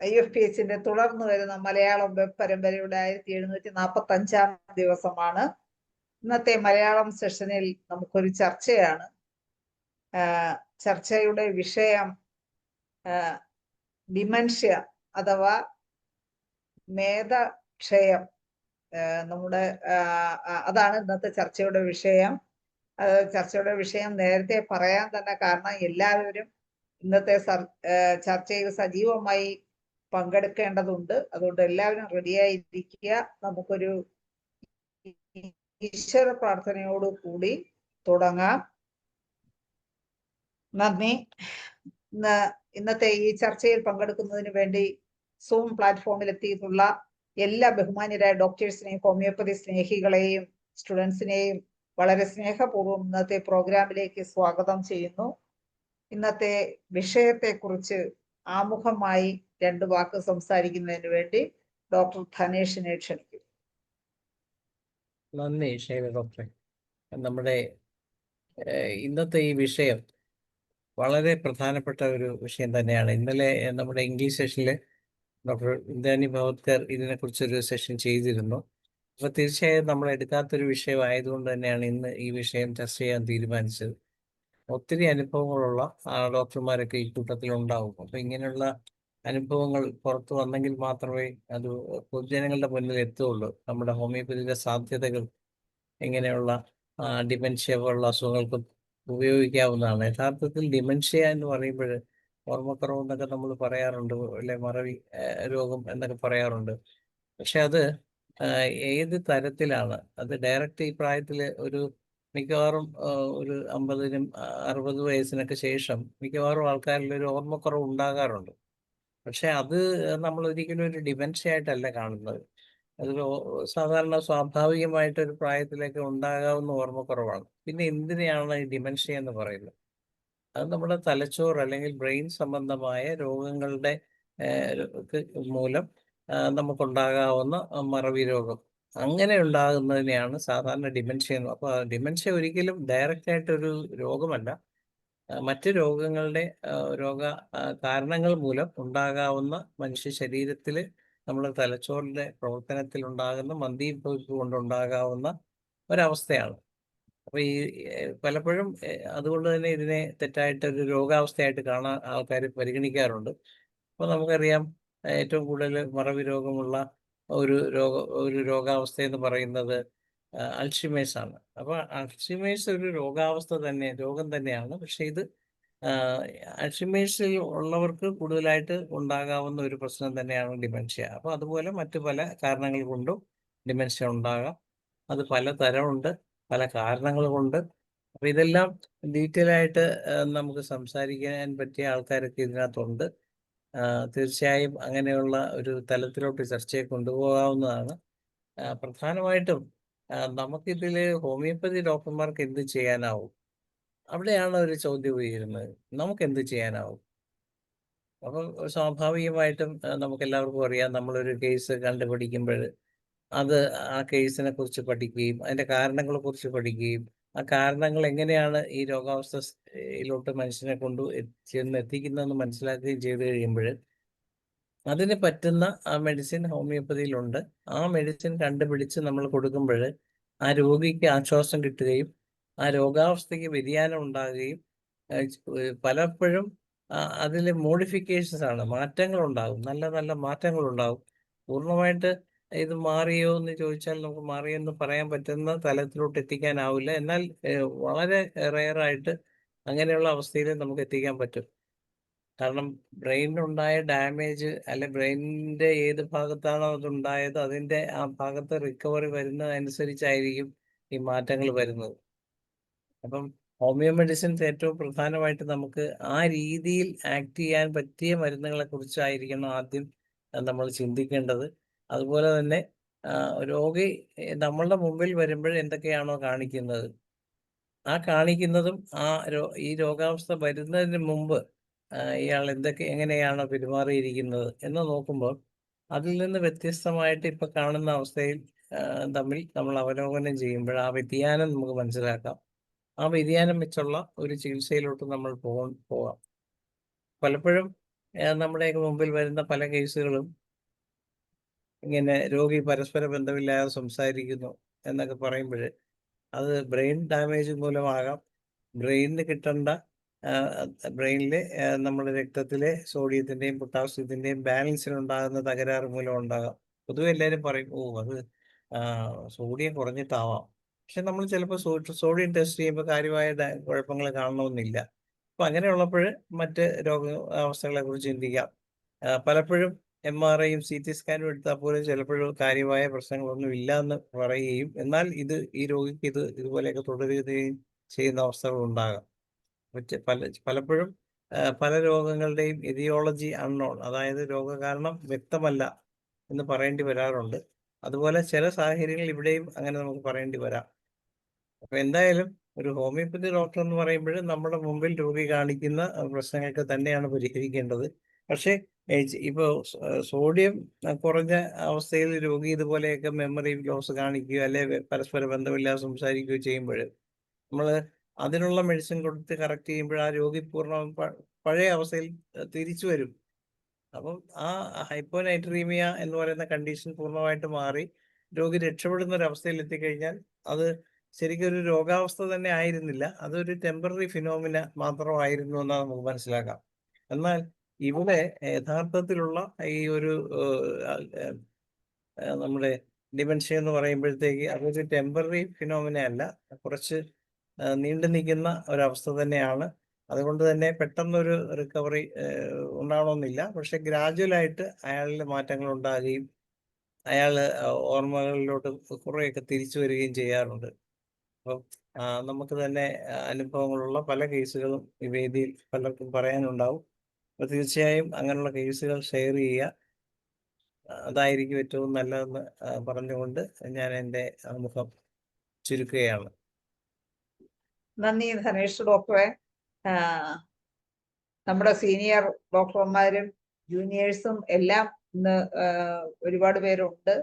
IFPHന്റെ തുടർന്ന് വരുന്ന മലയാളം വെബ് പരമ്പരയുടെ 1745-ാം ദിവസമാണ്. ഇന്നത്തെ മലയാളം സെഷനിൽ നമുക്കൊരു ചർച്ചയാണ്. ചർച്ചയുടെ വിഷയം ഡിമെൻഷ്യ അഥവാ മേധക്ഷയം. അതാണ് ഇന്നത്തെ ചർച്ചയുടെ വിഷയം. ചർച്ചയുടെ വിഷയം നേരത്തെ പറയാൻ തന്നെ കാരണം എല്ലാവരും ഇന്നത്തെ ചർച്ചയിൽ സജീവമായി പങ്കെടുക്കേണ്ടതുണ്ട്. അതുകൊണ്ട് എല്ലാവരും റെഡിയായിരിക്കുക. നമുക്കൊരു ഈശ്വര പ്രാർത്ഥനയോട് കൂടി തുടങ്ങാം. നന്ദി. ഇന്നത്തെ ഈ ചർച്ചയിൽ പങ്കെടുക്കുന്നതിന് വേണ്ടി സൂം പ്ലാറ്റ്ഫോമിൽ എത്തിയിട്ടുള്ള എല്ലാ ബഹുമാന്യരായ ഡോക്ടേഴ്സിനെയും ഹോമിയോപ്പതി സ്നേഹികളെയും സ്റ്റുഡൻസിനെയും വളരെ സ്നേഹപൂർവ്വം ഇന്നത്തെ പ്രോഗ്രാമിലേക്ക് സ്വാഗതം ചെയ്യുന്നു. ഇന്നത്തെ വിഷയത്തെക്കുറിച്ച് ആമുഖമായി 2 വാക്ക് സംസാരിക്കുന്നതിന് വേണ്ടി ഡോക്ടർ ധനേഷിനെ ക്ഷണിക്കും. നന്ദി ശൈല ഡോക്ടറെ. നമ്മുടെ ഇന്നത്തെ ഈ വിഷയം വളരെ പ്രധാനപ്പെട്ട ഒരു വിഷയം തന്നെയാണ്. ഇന്നലെ നമ്മുടെ ഇംഗ്ലീഷ് സെഷനിൽ ഡോക്ടർ ഇന്ദാനി ഭവത്കർ ഇതിനെക്കുറിച്ചൊരു സെഷൻ ചെയ്തിരുന്നു. അപ്പോൾ തീർച്ചയായും നമ്മൾ എടുക്കാത്തൊരു വിഷയമായതുകൊണ്ട് തന്നെയാണ് ഇന്ന് ഈ വിഷയം ചർച്ച ചെയ്യാൻ തീരുമാനിച്ചത്. ഒത്തിരി അനുഭവങ്ങളുള്ള ഡോക്ടർമാരൊക്കെ ഈ കൂട്ടത്തിൽ ഉണ്ടാവും. അപ്പോൾ ഇങ്ങനെയുള്ള അനുഭവങ്ങൾ പുറത്തു വന്നെങ്കിൽ മാത്രമേ അത് പൊതുജനങ്ങളുടെ മുന്നിൽ എത്തുകയുള്ളൂ. നമ്മുടെ ഹോമിയോപ്പതിയുടെ സാധ്യതകൾ എങ്ങനെയുള്ള ഡിമെൻഷ്യ പോലുള്ള അസുഖങ്ങൾക്ക് ഉപയോഗിക്കാവുന്നതാണ്. യഥാർത്ഥത്തിൽ ഡിമെൻഷ്യ എന്ന് പറയുമ്പോൾ ഓർമ്മക്കുറവ് എന്നൊക്കെ നമ്മൾ പറയാറുണ്ട്, അല്ലെ മറവി രോഗം എന്നൊക്കെ പറയാറുണ്ട്. പക്ഷെ അത് ഏത് തരത്തിലാണ്? അത് ഡയറക്റ്റ് ഈ പ്രായത്തിൽ മിക്കവാറും ഒരു 50-നും 60 വയസ്സിനൊക്കെ ശേഷം മിക്കവാറും ആൾക്കാരിൽ ഒരു ഓർമ്മക്കുറവ് ഉണ്ടാകാറുണ്ട്. പക്ഷെ അത് നമ്മൾ ഒരിക്കലും ഒരു ഡിമെൻഷ്യ ആയിട്ടല്ല കാണുന്നത്. അതൊരു സാധാരണ സ്വാഭാവികമായിട്ടൊരു പ്രായത്തിലേക്ക് ഉണ്ടാകാവുന്ന ഓർമ്മക്കുറവാണ്. പിന്നെ എന്തിനെയാണ് ഈ ഡിമെൻഷ്യ എന്ന് പറയുന്നത്? അത് നമ്മുടെ തലച്ചോറ് അല്ലെങ്കിൽ ബ്രെയിൻ സംബന്ധമായ രോഗങ്ങളുടെ മൂലം നമുക്കുണ്ടാകാവുന്ന മറവി രോഗം, അങ്ങനെ ഉണ്ടാകുന്നതിനെയാണ് സാധാരണ ഡിമെൻഷ്യ എന്ന്. അപ്പോൾ ഡിമെൻഷ്യ ഒരിക്കലും ഡയറക്റ്റ് ആയിട്ടൊരു രോഗമല്ല. മറ്റ് രോഗങ്ങളുടെ കാരണങ്ങൾ മൂലം ഉണ്ടാകാവുന്ന മനുഷ്യ ശരീരത്തിൽ നമ്മുടെ തലച്ചോറിന്റെ പ്രവർത്തനത്തിൽ ഉണ്ടാകുന്ന മന്ദീഭവിപ്പ് കൊണ്ടുണ്ടാകാവുന്ന ഒരവസ്ഥയാണ്. അപ്പൊ ഈ പലപ്പോഴും അതുകൊണ്ട് തന്നെ ഇതിനെ തെറ്റായിട്ടൊരു രോഗാവസ്ഥയായിട്ട് കാണാൻ ആൾക്കാർ പരിഗണിക്കാറുണ്ട്. അപ്പോൾ നമുക്കറിയാം ഏറ്റവും കൂടുതൽ മറവി രോഗമുള്ള ഒരു രോഗാവസ്ഥ എന്ന് പറയുന്നത് അൾഷിമേഴ്സ് ആണ്. അപ്പോൾ അൾഷിമേഴ്സ് ഒരു രോഗം തന്നെയാണ്. പക്ഷെ ഇത് അൾഷിമേഴ്സിൽ ഉള്ളവർക്ക് കൂടുതലായിട്ട് ഉണ്ടാകാവുന്ന ഒരു പ്രശ്നം തന്നെയാണ് ഡിമെൻഷ്യ. അപ്പോൾ അതുപോലെ മറ്റു പല കാരണങ്ങൾ കൊണ്ടും ഡിമെൻഷ്യ ഉണ്ടാകാം. അത് പല തരമുണ്ട്, പല കാരണങ്ങൾ കൊണ്ട്. അപ്പോൾ ഇതെല്ലാം ഡീറ്റെയിൽ ആയിട്ട് നമുക്ക് സംസാരിക്കാൻ പറ്റിയ ആൾക്കാരൊക്കെ ഇതിനകത്തുണ്ട്. തീർച്ചയായും അങ്ങനെയുള്ള ഒരു തലത്തിലോട്ട് ചർച്ചയെ കൊണ്ടുപോകാവുന്നതാണ്. പ്രധാനമായിട്ടും നമുക്കിതിൽ ഹോമിയോപ്പതി ഡോക്ടർമാർക്ക് എന്ത് ചെയ്യാനാവും? അവിടെയാണ് ഒരു ചോദ്യം ഉയരുന്നത്. നമുക്ക് എന്ത് ചെയ്യാനാവും? അപ്പം സ്വാഭാവികമായിട്ടും നമുക്കെല്ലാവർക്കും അറിയാം, നമ്മളൊരു കേസ് കണ്ടുപിടിക്കുമ്പോൾ ആ കേസിനെ കുറിച്ച് പഠിക്കുകയും അതിൻ്റെ കാരണങ്ങളെ കുറിച്ച് പഠിക്കുകയും ആ കാരണങ്ങൾ എങ്ങനെയാണ് ഈ രോഗാവസ്ഥയിലോട്ട് മനുഷ്യനെ എത്തിക്കുന്നതെന്ന് മനസ്സിലാക്കുകയും ചെയ്തു കഴിയുമ്പോൾ അതിന് പറ്റുന്ന ആ മെഡിസിൻ ഹോമിയോപ്പതിയിലുണ്ട്. ആ മെഡിസിൻ കണ്ടുപിടിച്ച് നമ്മൾ കൊടുക്കുമ്പോൾ ആ രോഗിക്ക് ആശ്വാസം കിട്ടുകയും ആ രോഗാവസ്ഥയ്ക്ക് വ്യതിയാനം ഉണ്ടാകുകയും പലപ്പോഴും അതിൽ മോഡിഫിക്കേഷൻസ് ആണ്, മാറ്റങ്ങളുണ്ടാകും, നല്ല നല്ല മാറ്റങ്ങളുണ്ടാകും. പൂർണ്ണമായിട്ട് ഇത് മാറിയോ എന്ന് ചോദിച്ചാൽ നമുക്ക് മാറിയെന്ന് പറയാൻ പറ്റുന്ന തലത്തിലോട്ട് എത്തിക്കാനാവില്ല. എന്നാൽ വളരെ റെയറായിട്ട് അങ്ങനെയുള്ള അവസ്ഥയിൽ നമുക്ക് എത്തിക്കാൻ പറ്റും. കാരണം ബ്രെയിനിനുണ്ടായ ഡാമേജ് അല്ലെ ബ്രെയിനിൻ്റെ ഏത് ഭാഗത്താണോ അതുണ്ടായത് അതിൻ്റെ ആ ഭാഗത്ത് റിക്കവറി വരുന്നതനുസരിച്ചായിരിക്കും ഈ മാറ്റങ്ങൾ വരുന്നത്. അപ്പം ഹോമിയോ മെഡിസിൻസ് ഏറ്റവും പ്രധാനമായിട്ട് നമുക്ക് ആ രീതിയിൽ ആക്ട് ചെയ്യാൻ പറ്റിയ മരുന്നുകളെ കുറിച്ചായിരിക്കണം ആദ്യം നമ്മൾ ചിന്തിക്കേണ്ടത്. അതുപോലെ തന്നെ രോഗി നമ്മളുടെ മുമ്പിൽ വരുമ്പോൾ എന്തൊക്കെയാണോ കാണിക്കുന്നത്, ആ കാണിക്കുന്നതും ഈ രോഗാവസ്ഥ വരുന്നതിന് മുമ്പ് ഇയാൾ എങ്ങനെയാണോ പെരുമാറിയിരിക്കുന്നത് എന്ന് നോക്കുമ്പോൾ അതിൽ നിന്ന് വ്യത്യസ്തമായിട്ട് ഇപ്പം കാണുന്ന അവസ്ഥയിൽ തമ്മിൽ നമ്മൾ അവലോകനം ചെയ്യുമ്പോൾ ആ വ്യതിയാനം നമുക്ക് മനസ്സിലാക്കാം. ആ വ്യതിയാനം വെച്ചുള്ള ഒരു ചികിത്സയിലോട്ട് നമ്മൾ പോകാം. പലപ്പോഴും നമ്മുടെയൊക്കെ മുമ്പിൽ വരുന്ന പല കേസുകളും ഇങ്ങനെ രോഗി പരസ്പര ബന്ധമില്ലാതെ സംസാരിക്കുന്നു എന്നൊക്കെ പറയുമ്പോൾ അത് ബ്രെയിൻ ഡാമേജ് മൂലമാകാം. ബ്രെയിനിന് കിട്ടേണ്ട ബ്രെയിനിലെ നമ്മുടെ രക്തത്തിലെ സോഡിയത്തിൻ്റെയും പൊട്ടാസ്യത്തിൻ്റെയും ബാലൻസിനുണ്ടാകുന്ന തകരാറ് മൂലം ഉണ്ടാകാം. പൊതുവെ എല്ലാവരും പറയും, ഓ അത് സോഡിയം കുറഞ്ഞിട്ടാവാം. പക്ഷെ നമ്മൾ ചിലപ്പോൾ സോഡിയം ടെസ്റ്റ് ചെയ്യുമ്പോൾ കാര്യമായ കുഴപ്പങ്ങൾ കാണണമെന്നില്ല. അപ്പം അങ്ങനെയുള്ളപ്പോൾ മറ്റ് രോഗാവസ്ഥകളെ കുറിച്ച് ചിന്തിക്കാം. പലപ്പോഴും MRIയും CT സ്കാനും എടുത്താൽ പോലും ചിലപ്പോഴും കാര്യമായ പ്രശ്നങ്ങളൊന്നും ഇല്ല എന്ന് പറയുകയും, എന്നാൽ ഈ രോഗിക്ക് ഇതുപോലെയൊക്കെ തുടരുകയും ചെയ്യുന്ന അവസ്ഥകളുണ്ടാകാം. പലപ്പോഴും പല രോഗങ്ങളുടെയും എറ്റിയോളജി അൺനോൺ, അതായത് രോഗകാരണം വ്യക്തമല്ല എന്ന് പറയേണ്ടി വരാറുണ്ട്. അതുപോലെ ചില സാഹചര്യങ്ങളിൽ ഇവിടെയും അങ്ങനെ നമുക്ക് പറയേണ്ടി വരാം. അപ്പൊ എന്തായാലും ഒരു ഹോമിയോപ്പതി ഡോക്ടർ എന്ന് പറയുമ്പോൾ നമ്മുടെ മുമ്പിൽ രോഗി കാണിക്കുന്ന പ്രശ്നങ്ങൾക്ക് തന്നെയാണ് പരിഹരിക്കേണ്ടത്. പക്ഷേ ഇപ്പോൾ സോഡിയം കുറഞ്ഞ അവസ്ഥയിൽ രോഗി ഇതുപോലെയൊക്കെ മെമ്മറി ലോസ് കാണിക്കുകയോ അല്ലെ പരസ്പര ബന്ധമില്ലാതെ സംസാരിക്കുകയോ ചെയ്യുമ്പോൾ നമ്മൾ അതിനുള്ള മെഡിസിൻ കൊടുത്ത് കറക്റ്റ് ചെയ്യുമ്പോൾ ആ രോഗി പൂർണ്ണ പഴയ അവസ്ഥയിൽ തിരിച്ചു വരും. അപ്പം ആ ഹൈപ്പോനൈട്രീമിയ എന്ന് പറയുന്ന കണ്ടീഷൻ പൂർണ്ണമായിട്ട് മാറി രോഗി രക്ഷപ്പെടുന്ന ഒരു അവസ്ഥയിൽ എത്തിക്കഴിഞ്ഞാൽ അത് ശരിക്കും ഒരു രോഗാവസ്ഥ തന്നെ ആയിരുന്നില്ല, അതൊരു ടെമ്പററി ഫിനോമിന മാത്രമായിരുന്നു എന്നാണ് നമുക്ക് മനസ്സിലാക്കാം. എന്നാൽ ഇവിടെ യഥാർത്ഥത്തിലുള്ള ഈ ഒരു നമ്മുടെ ഡിമെൻഷ്യ എന്ന് പറയുമ്പോഴത്തേക്ക് അതൊരു ടെമ്പററി ഫിനോമിന അല്ല, കുറച്ച് നീണ്ടു നിൽക്കുന്ന ഒരവസ്ഥ തന്നെയാണ്. അതുകൊണ്ട് തന്നെ പെട്ടെന്നൊരു റിക്കവറി ഉണ്ടാവണമെന്നില്ല. പക്ഷെ ഗ്രാജുവലായിട്ട് അയാളിൽ മാറ്റങ്ങൾ ഉണ്ടാകുകയും അയാൾ ഓർമ്മകളിലോട്ട് കുറേയൊക്കെ തിരിച്ചു വരികയും ചെയ്യാറുണ്ട്. അപ്പം നമുക്ക് തന്നെ അനുഭവങ്ങളുള്ള പല കേസുകളും ഈ വേദിയിൽ പലർക്കും പറയാനുണ്ടാവും. അപ്പോൾ തീർച്ചയായും അങ്ങനെയുള്ള കേസുകൾ ഷെയർ ചെയ്യുക, അതായിരിക്കും ഏറ്റവും നല്ലതെന്ന് പറഞ്ഞുകൊണ്ട് ഞാൻ എൻ്റെ ആമുഖം ചുരുക്കുകയാണ്. നന്ദി ധനേഷ് ഡോക്ടറെ. നമ്മുടെ സീനിയർ ഡോക്ടർമാരും ജൂനിയേഴ്സും എല്ലാം ഇന്ന് ഒരുപാട് പേരുണ്ട്.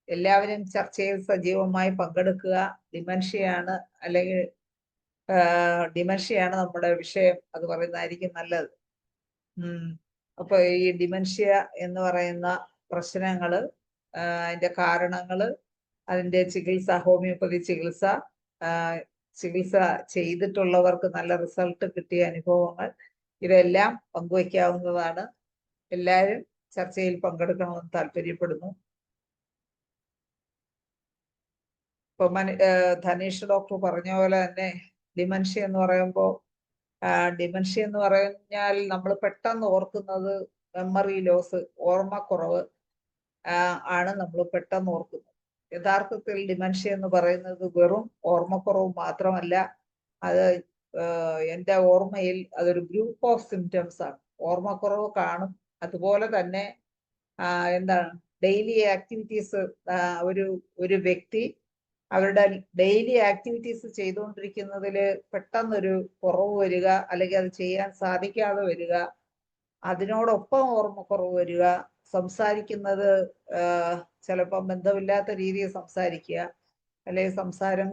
എല്ലാവരും ചർച്ചയിൽ സജീവമായി പങ്കെടുക്കുക. ഡിമെൻഷ്യയാണ് അല്ലെങ്കിൽ ഡിമെൻഷ്യയാണ് നമ്മുടെ വിഷയം, അത് പറയുന്നതായിരിക്കും നല്ലത്. അപ്പൊ ഈ ഡിമെൻഷ്യ എന്ന് പറയുന്ന പ്രശ്നങ്ങള്, അതിന്റെ കാരണങ്ങള്, അതിന്റെ ചികിത്സ, ഹോമിയോപ്പതി ചികിത്സ ചെയ്തിട്ടുള്ളവർക്ക് നല്ല റിസൾട്ട് കിട്ടിയ അനുഭവങ്ങൾ, ഇതെല്ലാം പങ്കുവയ്ക്കാവുന്നതാണ്. എല്ലാവരും ചർച്ചയിൽ പങ്കെടുക്കണമെന്ന് താല്പര്യപ്പെടുന്നു. ഇപ്പൊ ധനീഷ് ഡോക്ടർ പറഞ്ഞ പോലെ തന്നെ ഡിമെൻഷ്യ എന്ന് പറയുമ്പോൾ ഡിമെൻഷ്യ എന്ന് പറഞ്ഞാൽ നമ്മൾ പെട്ടെന്ന് ഓർക്കുന്നത് മെമ്മറി ലോസ്, ഓർമ്മക്കുറവ് ആണ് നമ്മൾ പെട്ടെന്ന് ഓർക്കുന്നത്. യഥാർത്ഥത്തിൽ ഡിമെൻഷ്യ എന്ന് പറയുന്നത് വെറും ഓർമ്മക്കുറവ് മാത്രമല്ല, അത് എൻ്റെ ഓർമ്മയിൽ അതൊരു ഗ്രൂപ്പ് ഓഫ് സിംറ്റംസ് ആണ്. ഓർമ്മക്കുറവ് കാണും, അതുപോലെ തന്നെ എന്താണ് ഡെയിലി ആക്ടിവിറ്റീസ്, ഒരു വ്യക്തി അവരുടെ ഡെയിലി ആക്ടിവിറ്റീസ് ചെയ്തുകൊണ്ടിരിക്കുന്നതിൽ പെട്ടെന്നൊരു കുറവ് വരിക, അല്ലെങ്കിൽ അത് ചെയ്യാൻ സാധിക്കാതെ വരിക, അതിനോടൊപ്പം ഓർമ്മക്കുറവ് വരിക, സംസാരിക്കുന്നത് ചിലപ്പോൾ ബന്ധമില്ലാത്ത രീതിയിൽ സംസാരിക്കുക, അല്ലെങ്കിൽ സംസാരം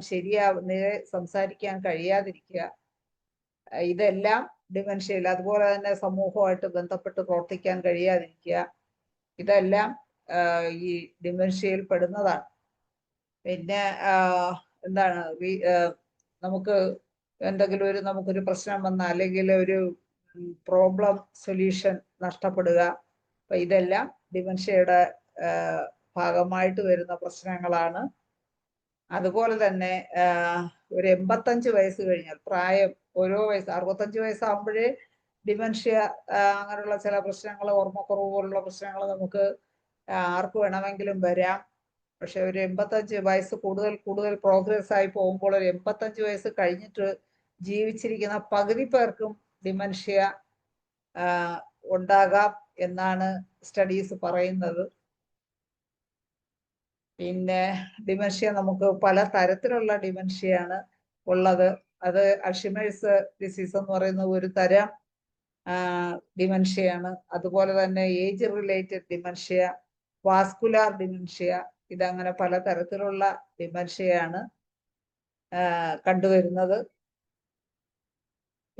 സംസാരിക്കാൻ കഴിയാതിരിക്കുക, ഇതെല്ലാം ഡിമെൻഷ്യയിൽ. അതുപോലെ തന്നെ സമൂഹമായിട്ട് ബന്ധപ്പെട്ട് പ്രവർത്തിക്കാൻ കഴിയാതിരിക്കുക, ഇതെല്ലാം ഈ ഡിമെൻഷ്യയിൽ പെടുന്നതാണ്. പിന്നെ എന്താണ് നമുക്ക് എന്തെങ്കിലും നമുക്കൊരു പ്രശ്നം വന്നാൽ, അല്ലെങ്കിൽ ഒരു പ്രോബ്ലം സൊല്യൂഷൻ നഷ്ടപ്പെടുക, അപ്പൊ ഇതെല്ലാം ഡിമെൻഷ്യയുടെ ഭാഗമായിട്ട് വരുന്ന പ്രശ്നങ്ങളാണ്. അതുപോലെ തന്നെ ഒരു 85 വയസ്സ് കഴിഞ്ഞാൽ, പ്രായം ഓരോ വയസ്സ് 65 വയസ്സാകുമ്പോഴേ ഡിമെൻഷ്യ അങ്ങനെയുള്ള ചില പ്രശ്നങ്ങൾ, ഓർമ്മക്കുറവ് പോലുള്ള പ്രശ്നങ്ങൾ നമുക്ക് ആർക്ക് വേണമെങ്കിലും വരാം. പക്ഷെ ഒരു 85 വയസ്സ് കൂടുതൽ പ്രോഗ്രസ് ആയി പോകുമ്പോൾ, ഒരു 85 വയസ്സ് കഴിഞ്ഞിട്ട് ജീവിച്ചിരിക്കുന്ന പകുതി പേർക്കും ഡിമെൻഷ്യ ഉണ്ടാകാം എന്നാണ് സ്റ്റഡീസ് പറയുന്നത്. പിന്നെ ഡിമെൻഷ്യ നമുക്ക് പല തരത്തിലുള്ള ഡിമെൻഷ്യയാണ് ഉള്ളത്. അത് അൽഷിമേഴ്സ് ഡിസീസ് എന്ന് പറയുന്ന ഒരു തരം ഡിമെൻഷ്യയാണ്. അതുപോലെ തന്നെ age related dementia, vascular dementia, ഇതങ്ങനെ പല തരത്തിലുള്ള ഡിമെൻഷ്യയാണ് കണ്ടുവരുന്നത്.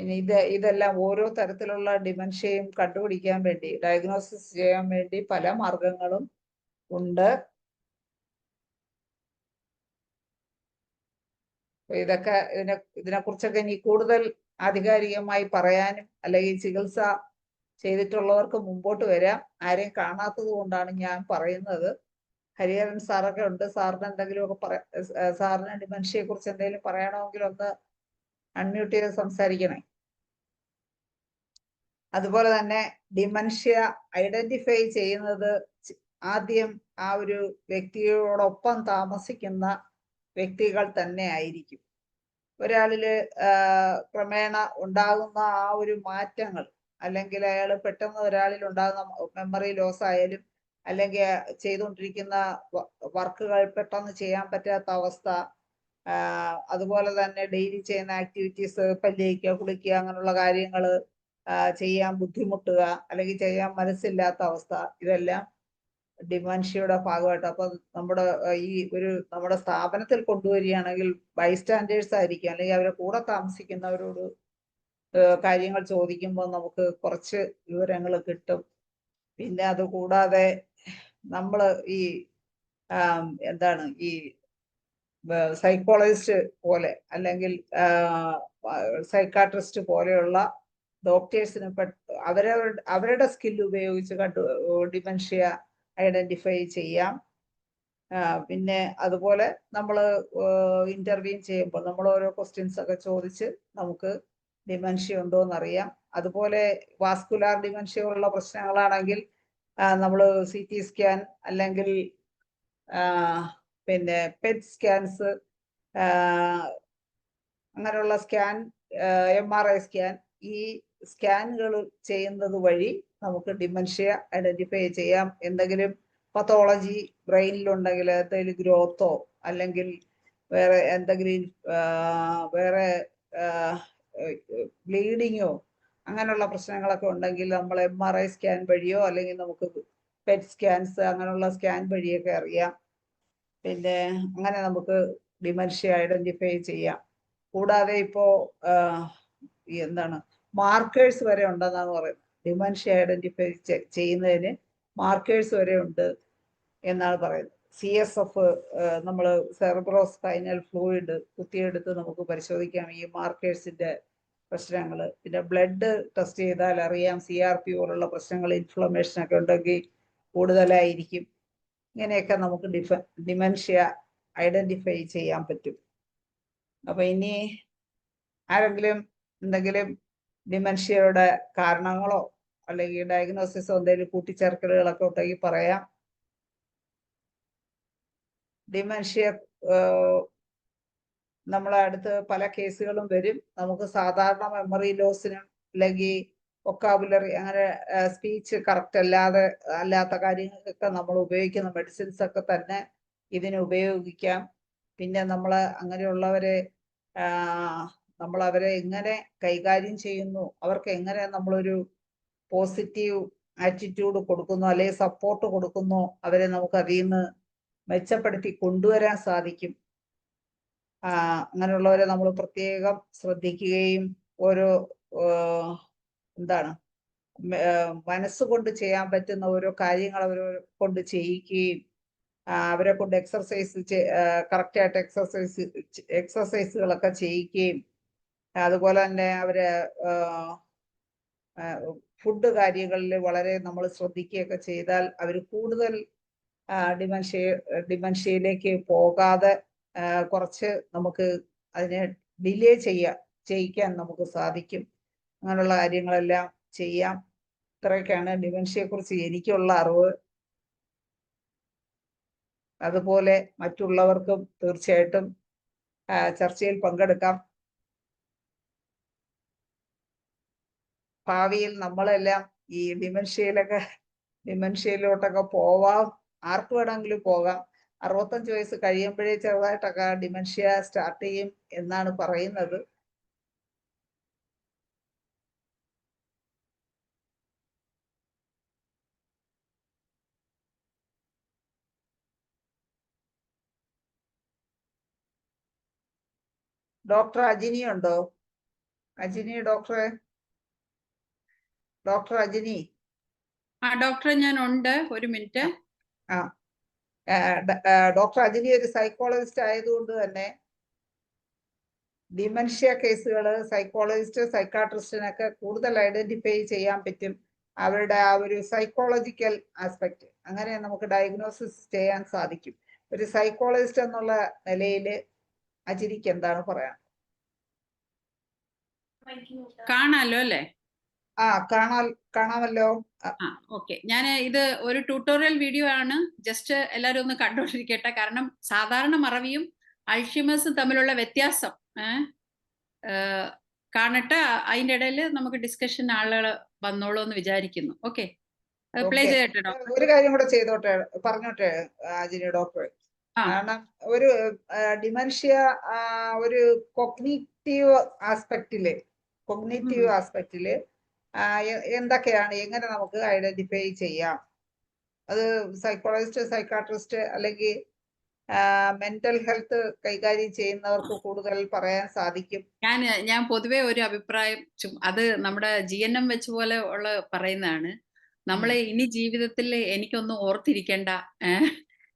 പിന്നെ ഇതെല്ലാം ഓരോ തരത്തിലുള്ള ഡിമെൻഷ്യയും കണ്ടുപിടിക്കാൻ വേണ്ടി, ഡയഗ്നോസിസ് ചെയ്യാൻ വേണ്ടി പല മാർഗങ്ങളും ഉണ്ട്. ഇതൊക്കെ ഇതിനെക്കുറിച്ചൊക്കെ ഇനി കൂടുതൽ ആധികാരികമായി പറയാനും അല്ലെങ്കിൽ ചികിത്സ ചെയ്തിട്ടുള്ളവർക്ക് മുമ്പോട്ട് വരാം. ആരെയും കാണാത്തത് കൊണ്ടാണ് ഞാൻ പറയുന്നത്. ഹരിഹരൻ സാറൊക്കെ ഉണ്ട്. സാറിന് എന്തെങ്കിലുമൊക്കെ സാറിന് ഡിമെൻഷ്യയെ കുറിച്ച് എന്തെങ്കിലും പറയണമെങ്കിൽ ഒന്ന് അൺമ്യൂട്ട് ചെയ്ത് സംസാരിക്കണേ. അതുപോലെ തന്നെ ഡിമെൻഷ്യ ഐഡന്റിഫൈ ചെയ്യുന്നത് ആദ്യം ആ ഒരു വ്യക്തിയോടൊപ്പം താമസിക്കുന്ന വ്യക്തികൾ തന്നെ ആയിരിക്കും. ഒരാളില് ക്രമേണ ഉണ്ടാകുന്ന ആ ഒരു മാറ്റങ്ങൾ, അല്ലെങ്കിൽ അയാൾ പെട്ടെന്ന് ഒരാളിൽ ഉണ്ടാകുന്ന മെമ്മറി ലോസ് ആയാലും, അല്ലെങ്കിൽ ചെയ്തുകൊണ്ടിരിക്കുന്ന വർക്കുകൾ പെട്ടെന്ന് ചെയ്യാൻ പറ്റാത്ത അവസ്ഥ, അതുപോലെ തന്നെ ഡെയിലി ചെയ്യുന്ന ആക്ടിവിറ്റീസ്, പല്ലിക്കുക, കുളിക്കുക, അങ്ങനെയുള്ള കാര്യങ്ങൾ ചെയ്യാൻ ബുദ്ധിമുട്ടുക, അല്ലെങ്കിൽ ചെയ്യാൻ മനസ്സില്ലാത്ത അവസ്ഥ, ഇതെല്ലാം ഡിമെൻഷ്യയുടെ ഭാഗമായിട്ട്. അപ്പൊ നമ്മുടെ സ്ഥാപനത്തിൽ കൊണ്ടുവരികയാണെങ്കിൽ ബൈസ്റ്റാൻഡേഴ്സ് ആയിരിക്കും, അല്ലെങ്കിൽ അവരെ കൂടെ താമസിക്കുന്നവരോട് കാര്യങ്ങൾ ചോദിക്കുമ്പോൾ നമുക്ക് കുറച്ച് വിവരങ്ങൾ കിട്ടും. പിന്നെ അത് കൂടാതെ നമ്മൾ ഈ എന്താണ് ഈ സൈക്കോളജിസ്റ്റ് പോലെ അല്ലെങ്കിൽ സൈക്കാട്രിസ്റ്റ് പോലെയുള്ള ഡോക്ടേഴ്സിന് അവരുടെ സ്കില്ല് ഉപയോഗിച്ച് ഡിമെൻഷ്യ ഐഡന്റിഫൈ ചെയ്യാം. പിന്നെ അതുപോലെ നമ്മൾ ഇന്റർവ്യൂ ചെയ്യുമ്പോൾ നമ്മൾ ഓരോ ക്വസ്റ്റ്യൻസ് ഒക്കെ ചോദിച്ച് നമുക്ക് ഡിമെൻഷ്യ ഉണ്ടോ എന്നറിയാം. അതുപോലെ വാസ്കുലാർ ഡിമെൻഷ്യ ഉള്ള പ്രശ്നങ്ങളാണെങ്കിൽ നമ്മൾ CT സ്കാൻ അല്ലെങ്കിൽ പിന്നെ പെറ്റ് സ്കാൻസ്, അങ്ങനെയുള്ള സ്കാൻ, MRI സ്കാൻ, ഈ സ്കാനുകൾ ചെയ്യുന്നത് വഴി നമുക്ക് ഡിമെൻഷ്യ ഐഡന്റിഫൈ ചെയ്യാം. എന്തെങ്കിലും പത്തോളജി ബ്രെയിനിലുണ്ടെങ്കിൽ, എന്തെങ്കിലും ഗ്രോത്തോ അല്ലെങ്കിൽ വേറെ എന്തെങ്കിലും വേറെ ബ്ലീഡിങ്ങോ അങ്ങനെയുള്ള പ്രശ്നങ്ങളൊക്കെ ഉണ്ടെങ്കിൽ നമ്മൾ MRI സ്കാൻ വഴിയോ അല്ലെങ്കിൽ നമുക്ക് പെറ്റ് സ്കാൻസ് അങ്ങനെയുള്ള സ്കാൻ വഴിയൊക്കെ അറിയാം. പിന്നെ അങ്ങനെ നമുക്ക് ഡിമെൻഷ്യ ഐഡന്റിഫൈ ചെയ്യാം. കൂടാതെ ഇപ്പോ എന്താണ് മാർക്കേഴ്സ് വരെ ഉണ്ടെന്നാണ് പറയുന്നത്. ഡിമെൻഷ്യ ഐഡന്റിഫൈ ചെയ്യുന്നതിന് മാർക്കേഴ്സ് വരെ ഉണ്ട് എന്നാണ് പറയുന്നത്. CSF, നമ്മൾ സെറിബ്രോ സ്പൈനൽ ഫ്ലൂയിഡ് കുത്തിയെടുത്ത് നമുക്ക് പരിശോധിക്കാം ഈ മാർക്കേഴ്സിന്റെ പ്രശ്നങ്ങൾ. പിന്നെ ബ്ലഡ് ടെസ്റ്റ് ചെയ്താൽ അറിയാം CRP പോലുള്ള പ്രശ്നങ്ങൾ, ഇൻഫ്ലമേഷൻ ഒക്കെ ഉണ്ടെങ്കിൽ കൂടുതലായിരിക്കും. ഇങ്ങനെയൊക്കെ നമുക്ക് ഡിമെൻഷ്യ ഐഡന്റിഫൈ ചെയ്യാൻ പറ്റും. അപ്പൊ ഇനി ആരെങ്കിലും എന്തെങ്കിലും ഡിമെൻഷ്യയുടെ കാരണങ്ങളോ അല്ലെങ്കിൽ ഡയഗ്നോസിസോ എന്തെങ്കിലും കൂട്ടിച്ചേർക്കലുകളൊക്കെ ഉണ്ടെങ്കിൽ പറയാം. ഡിമെൻഷ്യ നമ്മളെ അടുത്ത് പല കേസുകളും വരും. നമുക്ക് സാധാരണ മെമ്മറി ലോസിനും അല്ലെങ്കിൽ വൊക്കാബുലറി അങ്ങനെ സ്പീച്ച് കറക്റ്റ് അല്ലാത്ത കാര്യങ്ങൾക്കൊക്കെ നമ്മൾ ഉപയോഗിക്കുന്ന മെഡിസിൻസ് ഒക്കെ തന്നെ ഇതിന് ഉപയോഗിക്കാം. പിന്നെ നമ്മൾ അങ്ങനെയുള്ളവരെ നമ്മൾ അവരെ എങ്ങനെ കൈകാര്യം ചെയ്യുന്നു, അവർക്ക് എങ്ങനെ നമ്മളൊരു പോസിറ്റീവ് ആറ്റിറ്റ്യൂഡ് കൊടുക്കുന്നു അല്ലെങ്കിൽ സപ്പോർട്ട് കൊടുക്കുന്നു, അവരെ നമുക്ക് അതിൽ നിന്ന് മെച്ചപ്പെടുത്തി കൊണ്ടുവരാൻ സാധിക്കും. അങ്ങനെയുള്ളവരെ നമ്മൾ പ്രത്യേകം ശ്രദ്ധിക്കുകയും ഓരോ എന്താണ് മനസ്സുകൊണ്ട് ചെയ്യാൻ പറ്റുന്ന ഓരോ കാര്യങ്ങൾ അവരെ കൊണ്ട് ചെയ്യിക്കുകയും അവരെ കൊണ്ട് കറക്റ്റായിട്ട് എക്സസൈസുകളൊക്കെ ചെയ്യിക്കുകയും അതുപോലെ തന്നെ അവരെ ഫുഡ് കാര്യങ്ങളിൽ വളരെ നമ്മൾ ശ്രദ്ധിക്കുകയൊക്കെ ചെയ്താൽ അവർ കൂടുതൽ ഡിമെൻഷ്യയിലേക്ക് പോകാതെ കുറച്ച് നമുക്ക് അതിനെ ഡിലേ ചെയ്യിക്കാൻ നമുക്ക് സാധിക്കും. അങ്ങനെയുള്ള കാര്യങ്ങളെല്ലാം ചെയ്യാം. ഇത്രയൊക്കെയാണ് ഡിമെൻഷ്യയെ കുറിച്ച് എനിക്കുള്ള അറിവ്. അതുപോലെ മറ്റുള്ളവർക്കും തീർച്ചയായിട്ടും ചർച്ചയിൽ പങ്കെടുക്കാം. ഭാവിയിൽ നമ്മളെല്ലാം ഈ ഡിമെൻഷ്യയിലോട്ടൊക്കെ പോവാം. ആർക്ക് വേണമെങ്കിലും പോകാം. 65 വയസ്സ് കഴിയുമ്പോഴേ ചെറുതായിട്ടൊക്കെ ഡിമെൻഷ്യ സ്റ്റാർട്ട് ചെയ്യും എന്നാണ് പറയുന്നത്. ഡോക്ടർ അജിനി ഉണ്ടോ? അജിനി ഡോക്ടറെ, ഡോക്ടർ അജിനി. ഡോക്ടറെ ഞാൻ ഉണ്ട്, ഒരു മിനിറ്റ്. ഡോക്ടർ അജിനി ഒരു സൈക്കോളജിസ്റ്റ് ആയതുകൊണ്ട് തന്നെ ഡിമെൻഷ്യ കേസുകൾ സൈക്കോളജിസ്റ്റ് സൈക്കാട്രിസ്റ്റിനൊക്കെ കൂടുതൽ ഐഡന്റിഫൈ ചെയ്യാൻ പറ്റും. അവരുടെ ആ ഒരു സൈക്കോളജിക്കൽ ആസ്പെക്ട് അങ്ങനെ നമുക്ക് ഡയഗ്നോസിസ് ചെയ്യാൻ സാധിക്കും. ഒരു സൈക്കോളജിസ്റ്റ് എന്നുള്ള നിലയിൽ അജിനിക്ക് എന്താണ് പറയാൻ? കാണാലോ അല്ലേ? കാണാമല്ലോ. ഓക്കെ, ഞാൻ ഇത് ഒരു ട്യൂട്ടോറിയൽ വീഡിയോ ആണ്. ജസ്റ്റ് എല്ലാവരും ഒന്ന് കണ്ടോണ്ടിരിക്കട്ടെ. കാരണം സാധാരണ മറവിയും അൾഷിമേഴ്സും തമ്മിലുള്ള വ്യത്യാസം കാണട്ടെ. അതിന്റെ ഇടയിൽ നമുക്ക് ഡിസ്കഷൻ ആളുകൾ വന്നോളൂ എന്ന് വിചാരിക്കുന്നു. ഓക്കെ, പ്ലേ ചെയ്യട്ടെ ഡോക്ടർ. ഒരു കാര്യം കൂടെ പറഞ്ഞോട്ടെ അജിനി ഡോക്ടർ. കാരണം ഒരു ഡിമെൻഷ്യ ഒരു കൊഗ്നിറ്റീവ് ആസ്പെക്റ്റില് എന്തൊക്കെയാണ്, എങ്ങനെ നമുക്ക് ഐഡന്റിഫൈ ചെയ്യാം? അത് സൈക്കോളജിസ്റ്റ് സൈക്കാട്രിസ്റ്റ് അല്ലെങ്കിൽ മെന്റൽ ഹെൽത്ത് കൈകാര്യം ചെയ്യുന്നവർക്ക് കൂടുതൽ പറയാൻ സാധിക്കും. ഞാൻ പൊതുവെ ഒരു അഭിപ്രായം, അത് നമ്മുടെ GNM വെച്ച് പോലെ ഉള്ള പറയുന്നതാണ്. നമ്മളെ ഇനി ജീവിതത്തിൽ എനിക്കൊന്നും ഓർത്തിരിക്കേണ്ട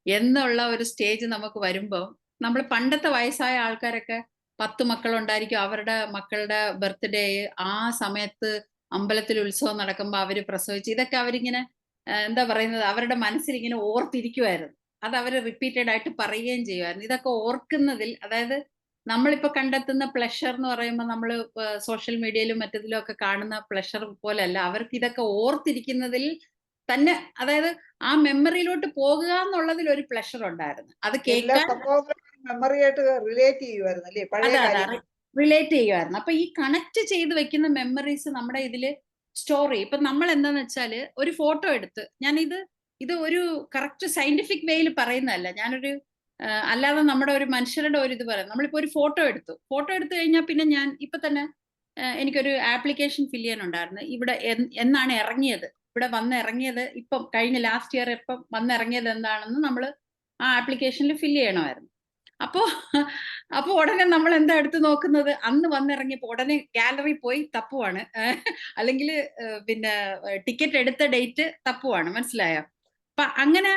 എന്നുള്ള ഒരു സ്റ്റേജ് നമുക്ക് വരുമ്പോൾ, നമ്മൾ പണ്ടത്തെ വയസ്സായ ആൾക്കാരൊക്കെ 10 മക്കളുണ്ടായിരിക്കും. അവരുടെ മക്കളുടെ ബർത്ത്ഡേ ആ സമയത്ത് അമ്പലത്തിൽ ഉത്സവം നടക്കുമ്പോൾ അവര് പ്രസവിച്ച് ഇതൊക്കെ അവരിങ്ങനെ എന്താ പറയുന്നത്, അവരുടെ മനസ്സിൽ ഇങ്ങനെ ഓർത്തിരിക്കുമായിരുന്നു. അത് അവര് റിപ്പീറ്റഡ് ആയിട്ട് പറയുകയും ചെയ്യുമായിരുന്നു. ഇതൊക്കെ ഓർക്കുന്നതിൽ, അതായത് നമ്മളിപ്പോ കണ്ടെത്തുന്ന പ്ലഷർ എന്ന് പറയുമ്പോൾ നമ്മൾ സോഷ്യൽ മീഡിയയിലും മറ്റതിലും ഒക്കെ കാണുന്ന പ്ലഷർ പോലെയല്ല. അവർക്ക് ഇതൊക്കെ ഓർത്തിരിക്കുന്നതിൽ തന്നെ, അതായത് ആ മെമ്മറിയിലോട്ട് പോകുക എന്നുള്ളതിൽ ഒരു പ്ലഷർ ഉണ്ടായിരുന്നു. അത് കേൾക്കാൻ മെമ്മറിയായിട്ട് റിലേറ്റ് ചെയ്യുമായിരുന്നു. റിലേറ്റ് ചെയ്യുമായിരുന്നു. അപ്പൊ ഈ കണക്ട് ചെയ്ത് വെക്കുന്ന മെമ്മറീസ് നമ്മുടെ ഇതില് സ്റ്റോർ ചെയ്യും. ഇപ്പൊ നമ്മൾ എന്താന്ന് വെച്ചാല് ഒരു ഫോട്ടോ എടുത്ത്, ഇത് ഒരു കറക്റ്റ് സയന്റിഫിക് വേയിൽ പറയുന്നതല്ല, ഞാനൊരു അല്ലാതെ നമ്മുടെ ഒരു മനുഷ്യരുടെ ഒരു ഇത് പറയാം. നമ്മളിപ്പോ ഒരു ഫോട്ടോ എടുത്തു കഴിഞ്ഞാൽ പിന്നെ ഞാൻ ഇപ്പൊ തന്നെ എനിക്കൊരു ആപ്ലിക്കേഷൻ ഫില്ല് ചെയ്യാനുണ്ടായിരുന്നു. ഇവിടെ എന്നാണ് ഇറങ്ങിയത്, ഇവിടെ വന്നിറങ്ങിയത്, ഇപ്പം കഴിഞ്ഞ ലാസ്റ്റ് ഇയർ ഇപ്പം വന്നിറങ്ങിയത് എന്താണെന്ന് നമ്മൾ ആ ആപ്ലിക്കേഷനിൽ ഫില്ല് ചെയ്യണമായിരുന്നു. അപ്പൊ ഉടനെ നമ്മൾ എന്താ എടുത്ത് നോക്കുന്നത്, അന്ന് വന്നിറങ്ങിയപ്പോ ഉടനെ ഗാലറി പോയി തപ്പുവാണ്, അല്ലെങ്കിൽ പിന്നെ ടിക്കറ്റ് എടുത്ത ഡേറ്റ് തപ്പുവാണ്. മനസ്സിലായോ? അപ്പൊ അങ്ങനെ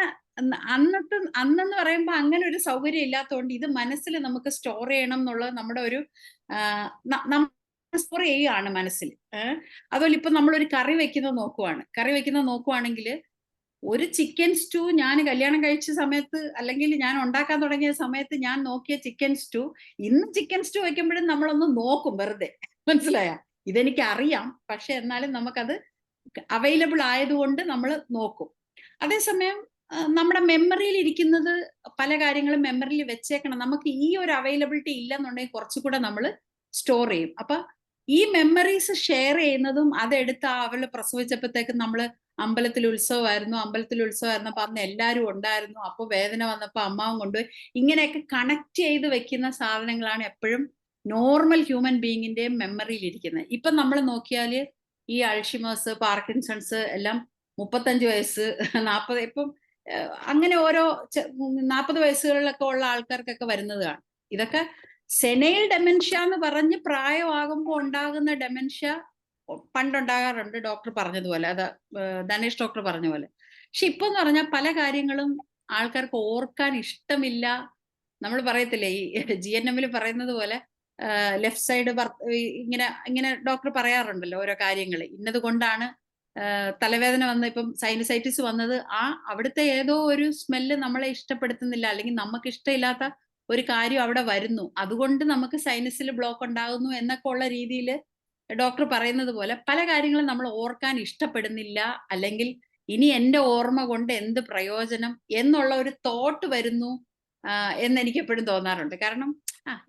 അന്നെന്ന് പറയുമ്പോ അങ്ങനെ ഒരു സൗകര്യം ഇല്ലാത്തതുകൊണ്ട് ഇത് മനസ്സിൽ നമുക്ക് സ്റ്റോർ ചെയ്യണം എന്നുള്ളത് നമ്മുടെ ഒരു സ്റ്റോർ ചെയ്യുകയാണ് മനസ്സിൽ. അതുപോലെ ഇപ്പൊ നമ്മളൊരു കറി വെക്കുന്നത് നോക്കുവാണെങ്കിൽ ഒരു ചിക്കൻ സ്റ്റൂ ഞാൻ കല്യാണം കഴിച്ച സമയത്ത്, അല്ലെങ്കിൽ ഞാൻ ഉണ്ടാക്കാൻ തുടങ്ങിയ സമയത്ത് ഞാൻ നോക്കിയ ചിക്കൻ സ്റ്റൂ, ഇന്ന് ചിക്കൻ സ്റ്റൂ വെക്കുമ്പോഴും നമ്മളൊന്ന് നോക്കും വെറുതെ. മനസ്സിലായ? ഇതെനിക്ക് അറിയാം, പക്ഷെ എന്നാലും നമുക്കത് അവൈലബിൾ ആയതുകൊണ്ട് നമ്മൾ നോക്കും. അതേസമയം നമ്മുടെ മെമ്മറിയിൽ ഇരിക്കുന്നത്, പല കാര്യങ്ങളും മെമ്മറിയിൽ വെച്ചേക്കണം. നമുക്ക് ഈ ഒരു അവൈലബിലിറ്റി ഇല്ലെന്നുണ്ടെങ്കിൽ കുറച്ചുകൂടെ നമ്മൾ സ്റ്റോർ ചെയ്യും. അപ്പൊ ഈ മെമ്മറീസ് ഷെയർ ചെയ്യുന്നതും, അതെടുത്ത് അവള് പ്രസവിച്ചപ്പോഴത്തേക്ക് നമ്മള് അമ്പലത്തിൽ ഉത്സവമായിരുന്നു അപ്പൊ അന്ന് എല്ലാവരും ഉണ്ടായിരുന്നു, അപ്പൊ വേദന വന്നപ്പോ അമ്മാവും കൊണ്ടുപോയി, ഇങ്ങനെയൊക്കെ കണക്ട് ചെയ്ത് വെക്കുന്ന സാധനങ്ങളാണ് എപ്പോഴും നോർമൽ ഹ്യൂമൻ ബീയിങ്ങിന്റെയും മെമ്മറിയിൽ ഇരിക്കുന്നത്. ഇപ്പൊ നമ്മൾ നോക്കിയാല് ഈ അൾഷിമേഴ്സ്, പാർക്കിൻസൺസ് എല്ലാം 35 വയസ്സ് 40, ഇപ്പം അങ്ങനെ ഓരോ 40 വയസ്സുകളിലൊക്കെ ഉള്ള ആൾക്കാർക്കൊക്കെ വരുന്നതാണ്. ഇതൊക്കെ സെനൈൽ ഡെമെൻഷ്യ എന്ന് പറഞ്ഞ് പ്രായമാകുമ്പോൾ ഉണ്ടാകുന്ന ഡെമെൻഷ്യ പണ്ടുണ്ടാകാറുണ്ട്, ഡോക്ടർ പറഞ്ഞതുപോലെ, അത് ധനേഷ് ഡോക്ടർ പറഞ്ഞ പോലെ. പക്ഷെ ഇപ്പൊ എന്ന് പറഞ്ഞാൽ പല കാര്യങ്ങളും ആൾക്കാർക്ക് ഓർക്കാൻ ഇഷ്ടമില്ല. നമ്മൾ പറയത്തില്ലേ, ഈ GNM പറയുന്നത് പോലെ ലെഫ്റ്റ് സൈഡ് ഇങ്ങനെ ഡോക്ടർ പറയാറുണ്ടല്ലോ ഓരോ കാര്യങ്ങൾ, ഇന്നത് കൊണ്ടാണ് തലവേദന വന്ന, ഇപ്പം സൈനസൈറ്റിസ് വന്നത് അവിടുത്തെ ഏതോ ഒരു സ്മെല്ല് നമ്മളെ ഇഷ്ടപ്പെടുത്തുന്നില്ല, അല്ലെങ്കിൽ നമുക്ക് ഇഷ്ടമില്ലാത്ത ഒരു കാര്യം അവിടെ വരുന്നു, അതുകൊണ്ട് നമുക്ക് സൈനസിൽ ബ്ലോക്ക് ഉണ്ടാകുന്നു എന്നൊക്കെ ഉള്ള രീതിയിൽ ഡോക്ടർ പറയുന്നത് പോലെ പല കാര്യങ്ങളും നമ്മൾ ഓർക്കാൻ ഇഷ്ടപ്പെടുന്നില്ല, അല്ലെങ്കിൽ ഇനി എൻ്റെ ഓർമ്മ കൊണ്ട് എന്ത് പ്രയോജനം എന്നുള്ള ഒരു തോട്ട് വരുന്നു എന്നെനിക്ക് എപ്പോഴും തോന്നാറുണ്ട്. കാരണം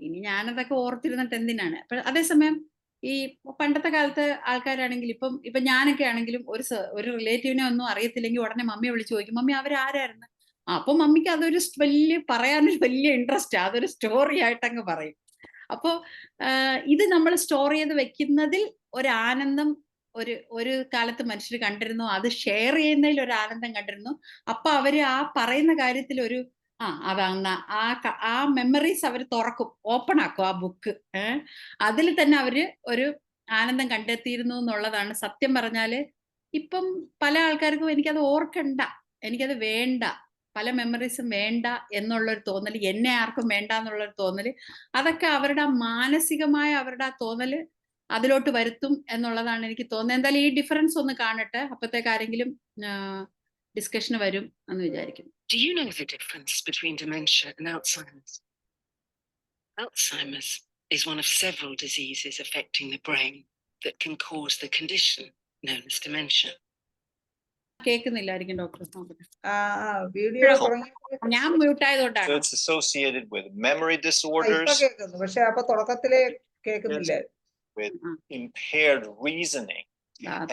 ഇനി ഞാനതൊക്കെ ഓർത്തിരുന്നിട്ട് എന്തിനാണ്. അതേസമയം ഈ പണ്ടത്തെ കാലത്ത് ആൾക്കാരാണെങ്കിൽ, ഇപ്പം ഞാനൊക്കെ ആണെങ്കിലും ഒരു റിലേറ്റീവിനെ ഒന്നും അറിയത്തില്ലെങ്കിൽ ഉടനെ മമ്മിയെ വിളിച്ചു ചോദിക്കും, മമ്മി അവരാരായിരുന്നു? അപ്പൊ മമ്മിക്ക് അതൊരു പറയാനൊരു വലിയ ഇൻട്രസ്റ്റ്, അതൊരു സ്റ്റോറി ആയിട്ടങ്ങ് പറയും. അപ്പോ ഇത് നമ്മൾ സ്റ്റോർ ചെയ്ത് വെക്കുന്നതിൽ ഒരു ആനന്ദം ഒരു കാലത്ത് മനുഷ്യർ കണ്ടിരുന്നു, അത് ഷെയർ ചെയ്യുന്നതിൽ ഒരു ആനന്ദം കണ്ടിരുന്നു. അപ്പൊ അവര് ആ പറയുന്ന കാര്യത്തിൽ ഒരു അതാന്ന ആ മെമ്മറീസ് അവർ തുറക്കും, ഓപ്പൺ ആക്കും ആ ബുക്ക്. അതിൽ തന്നെ അവര് ഒരു ആനന്ദം കണ്ടെത്തിയിരുന്നു എന്നുള്ളതാണ് സത്യം പറഞ്ഞാല്. ഇപ്പം പല ആൾക്കാർക്കും എനിക്കത് ഓർക്കണ്ട, എനിക്കത് വേണ്ട, പല മെമ്മറീസും വേണ്ട എന്നുള്ളൊരു തോന്നല്, എന്നെ ആർക്കും വേണ്ട എന്നുള്ളൊരു തോന്നല്, അതൊക്കെ അവരുടെ മാനസികമായ അവരുടെ ആ തോന്നല് അതിലോട്ട് വരുത്തും എന്നുള്ളതാണ് എനിക്ക് തോന്നുന്നത്. എന്തായാലും ഈ ഡിഫറൻസ് ഒന്ന് കാണട്ടെ, അപ്പത്തേക്ക് ആരെങ്കിലും ഡിസ്കഷന് വരും എന്ന് വിചാരിക്കുന്നു. Do you know the difference between dementia and Alzheimer's? Alzheimer's is one of several diseases affecting the brain that can cause the condition known as dementia. കേൾക്കുന്നില്ലായിരിക്കും ഡോക്ടർ. വീഡിയോ തുടങ്ങി ഞാൻ മ്യൂട്ട് So ആയതുകൊണ്ടാണ്. it's associated with memory ഇപ്പൊ disorders, കേൾക്കുന്നു, പക്ഷെ അപ്പൊ തുടക്കത്തില് കേൾക്കുന്നില്ല. with impaired reasoning,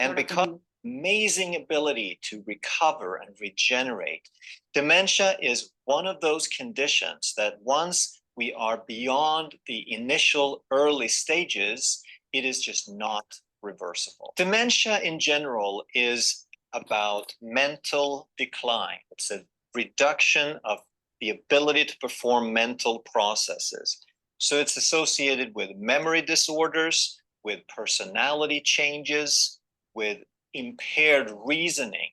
and because amazing ability to recover and regenerate. Dementia is one of those conditions that once we are beyond the initial early stages, it is just not reversible. Dementia in general is about mental decline. It's a reduction of the ability to perform mental processes. So it's associated with memory disorders, with personality changes, with impaired reasoning.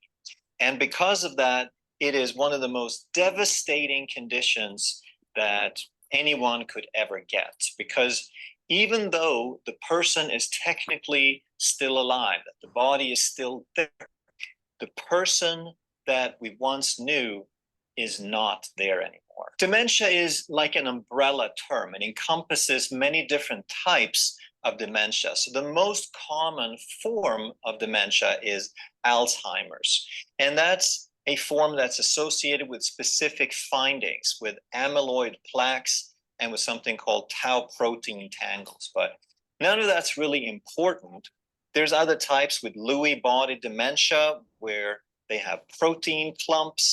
And because of that, it is one of the most devastating conditions that anyone could ever get. Because even though the person is technically still alive, that the body is still there, the person that we once knew is not there anymore. Dementia is like an umbrella term. It encompasses many different types of dementia. So the most common form of dementia is Alzheimer's. And that's a form that's associated with specific findings, with amyloid plaques and with something called tau protein tangles. But none of that's really important. There's other types with Lewy body dementia where they have protein clumps.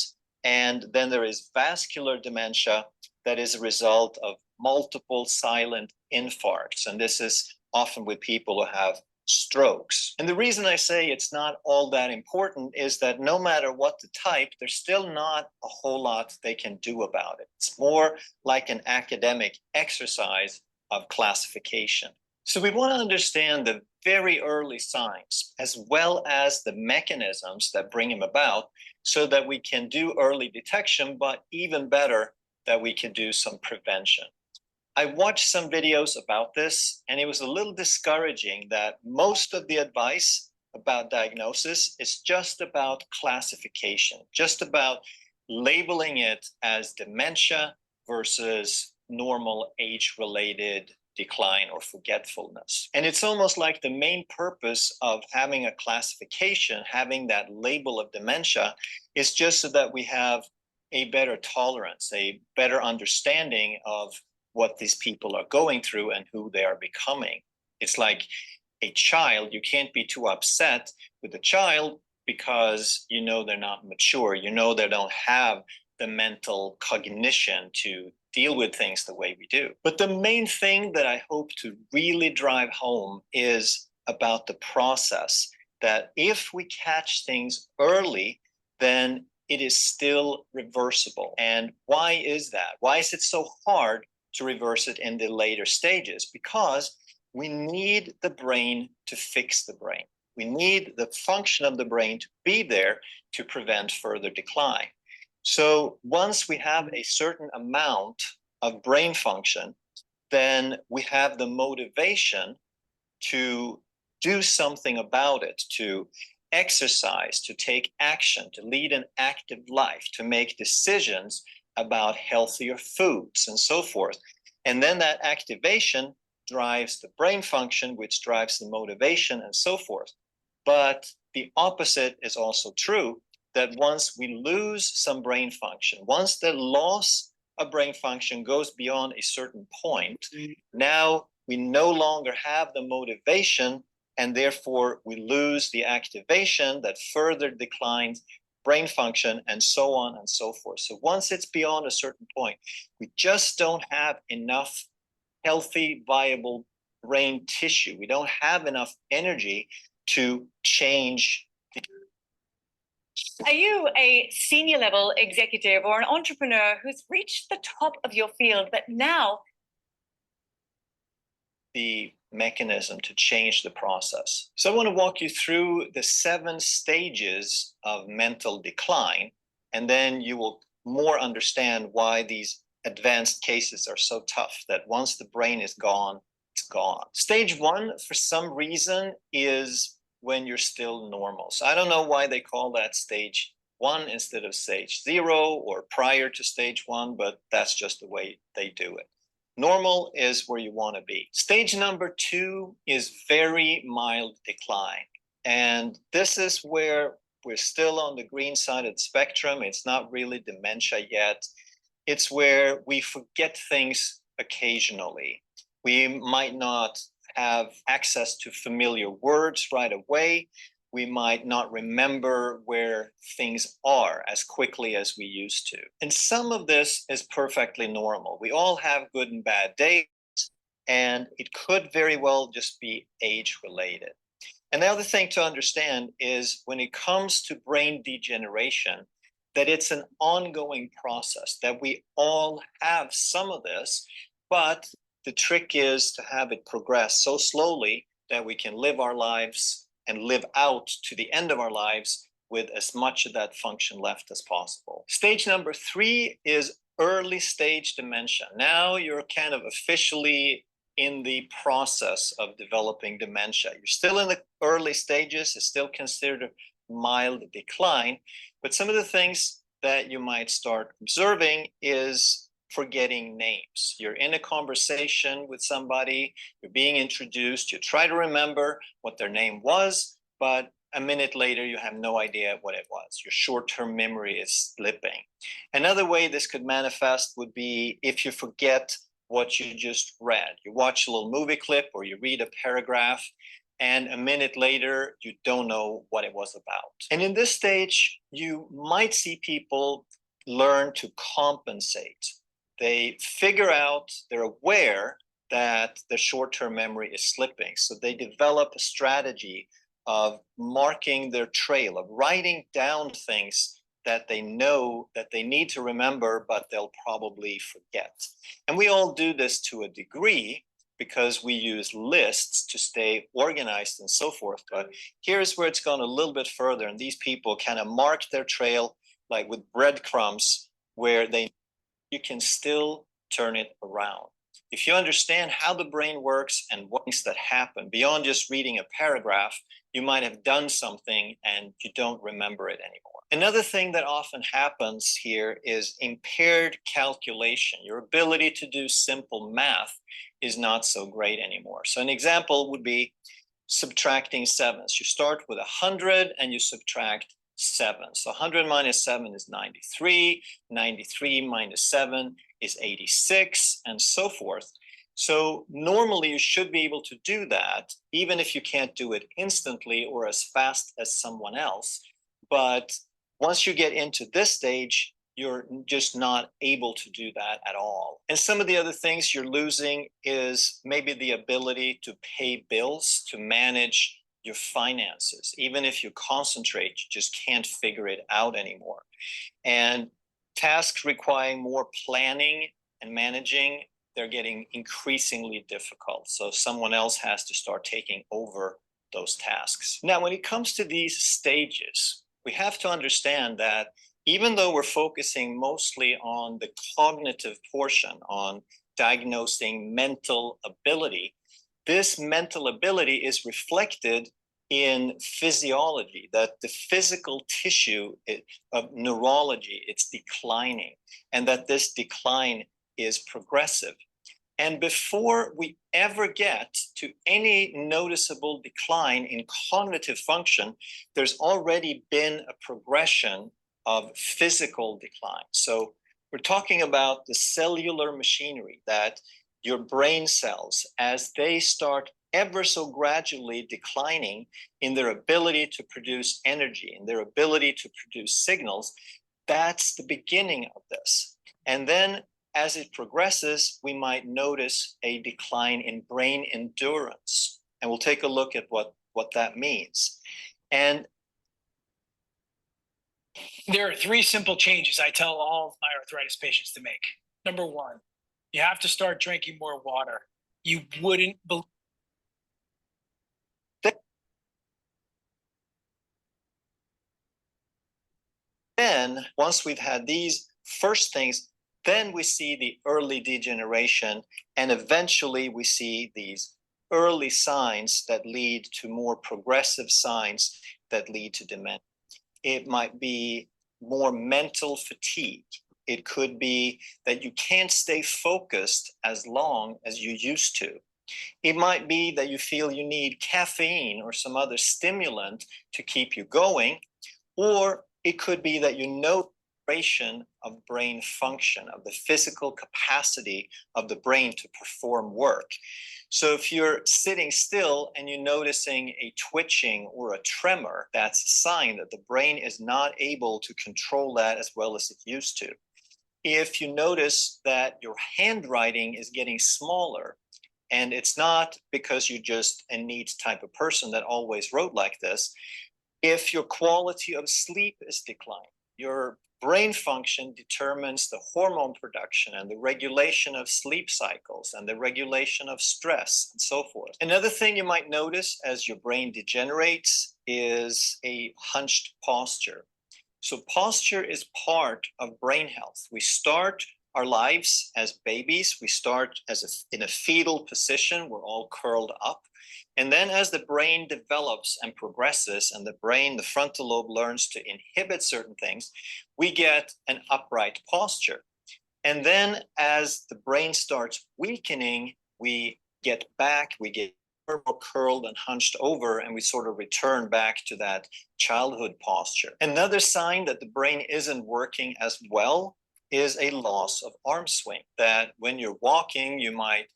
And then there is vascular dementia that is a result of multiple silent infarcts. And this is often with people who have strokes. And the reason I say it's not all that important is that no matter what the type, there's still not a whole lot they can do about it. It's more like an academic exercise of classification. So we want to understand the very early signs as well as the mechanisms that bring them about so that we can do early detection, but even better, that we can do some prevention. I watched some videos about this, and it was a little discouraging that most of the advice about diagnosis is just about classification, just about labeling it as dementia versus normal age-related decline or forgetfulness. And it's almost like the main purpose of having a classification, having that label of dementia, is just so that we have a better tolerance, a better understanding of what these people are going through and who they are becoming. It's like a child, you can't be too upset with a child because you know they're not mature, you know they don't have the mental cognition to deal with things the way we do. But the main thing that I hope to really drive home is about the process, that if we catch things early, then it is still reversible. And why is that? Why is it so hard to reverse it in the later stages? Because we need the brain to fix the brain. We need the function of the brain to be there to prevent further decline. So once we have a certain amount of brain function, then we have the motivation to do something about it, to exercise, to take action, to lead an active life, to make decisions about healthier foods and so forth. And then that activation drives the brain function, which drives the motivation and so forth. But the opposite is also true, that once we lose some brain function, once the loss of brain function goes beyond a certain point, now we no longer have the motivation, and therefore we lose the activation that further declines brain function, and so on and so forth. So once it's beyond a certain point, we just don't have enough healthy, viable brain tissue. We don't have enough energy to change. Are you a senior level executive or an entrepreneur who's reached the top of your field, but now The mechanism to change the process. So I want to walk you through the 7 stages of mental decline, and then you will more understand why these advanced cases are so tough, that once the brain is gone, it's gone. Stage 1, for some reason, is when you're still normal. So I don't know why they call that stage 1 instead of stage 0 or prior to stage 1, but that's just the way they do it. Normal is where you want to be. Stage number 2 is very mild decline. And this is where we're still on the green side of the spectrum. It's not really dementia yet. It's where we forget things occasionally. We might not have access to familiar words right away. We might not remember where things are as quickly as we used to. And some of this is perfectly normal. We all have good and bad days, and it could very well just be age related. And the other thing to understand is when it comes to brain degeneration, that it's an ongoing process, that we all have some of this, but the trick is to have it progress so slowly that we can live our lives and live out to the end of our lives with as much of that function left as possible. Stage number 3 is early stage dementia. Now you're kind of officially in the process of developing dementia. You're still in the early stages, it's still considered a mild decline, but some of the things that you might start observing is forgetting names. You're in a conversation with somebody, you're being introduced, you try to remember what their name was, but a minute later you have no idea what it was. Your short-term memory is slipping. Another way this could manifest would be if you forget what you just read. You watch a little movie clip or you read a paragraph, and a minute later you don't know what it was about. And in this stage, you might see people learn to compensate. They figure out, they're aware that the short-term memory is slipping. So they develop a strategy of marking their trail, of writing down things that they know that they need to remember, but they'll probably forget. And we all do this to a degree because we use lists to stay organized and so forth. But here's where it's gone a little bit further. And these people kind of mark their trail like with breadcrumbs, where you can still turn it around. If you understand how the brain works and what things that happen beyond just reading a paragraph, you might have done something and you don't remember it anymore. Another thing that often happens here is impaired calculation. Your ability to do simple math is not so great anymore. So an example would be subtracting sevens. You start with 100 and you subtract 7. So 100 minus 7 is 93, 93 minus 7 is 86, and so forth. So normally you should be able to do that, even if you can't do it instantly or as fast as someone else. But once you get into this stage, you're just not able to do that at all. And some of the other things you're losing is maybe the ability to pay bills, to manage your finances. Even if you concentrate, you just can't figure it out anymore. And tasks requiring more planning and managing, they're getting increasingly difficult. So someone else has to start taking over those tasks. Now, when it comes to these stages, we have to understand that even though we're focusing mostly on the cognitive portion, on diagnosing mental ability, this mental ability is reflected in physiology, that the physical tissue of neurology, it's declining, and that this decline is progressive. And before we ever get to any noticeable decline in cognitive function, there's already been a progression of physical decline. So we're talking about the cellular machinery, that your brain cells, as they start ever so gradually declining in their ability to produce energy, in their ability to produce signals, that's the beginning of this. And then as it progresses, we might notice a decline in brain endurance. And we'll take a look at what that means. And there are 3 simple changes I tell all of my arthritis patients to make. Number 1, you have to start drinking more water. You wouldn't believe Then, once we've had these first things, then we see the early degeneration, and eventually we see these early signs that lead to more progressive signs that lead to dementia. It might be more mental fatigue. It could be that you can't stay focused as long as you used to. It might be that you feel you need caffeine or some other stimulant to keep you going, or it could be that you know of brain function, of the physical capacity of the brain to perform work. So if you're sitting still and you're noticing a twitching or a tremor, that's a sign that the brain is not able to control that as well as it used to. If you notice that your handwriting is getting smaller, and it's not because you're just a neat type of person that always wrote like this, if your quality of sleep is declining, your brain function determines the hormone production and the regulation of sleep cycles and the regulation of stress and so forth. Another thing you might notice as your brain degenerates is a hunched posture. So posture is part of brain health. We start our lives as babies. We start in a fetal position. We're all curled up. And then as the brain develops and progresses and the frontal lobe learns to inhibit certain things, we get an upright posture. And then as the brain starts weakening, we get more curled and hunched over, and we sort of return back to that childhood posture. Another sign that the brain isn't working as well is a loss of arm swing, that when you're walking, you might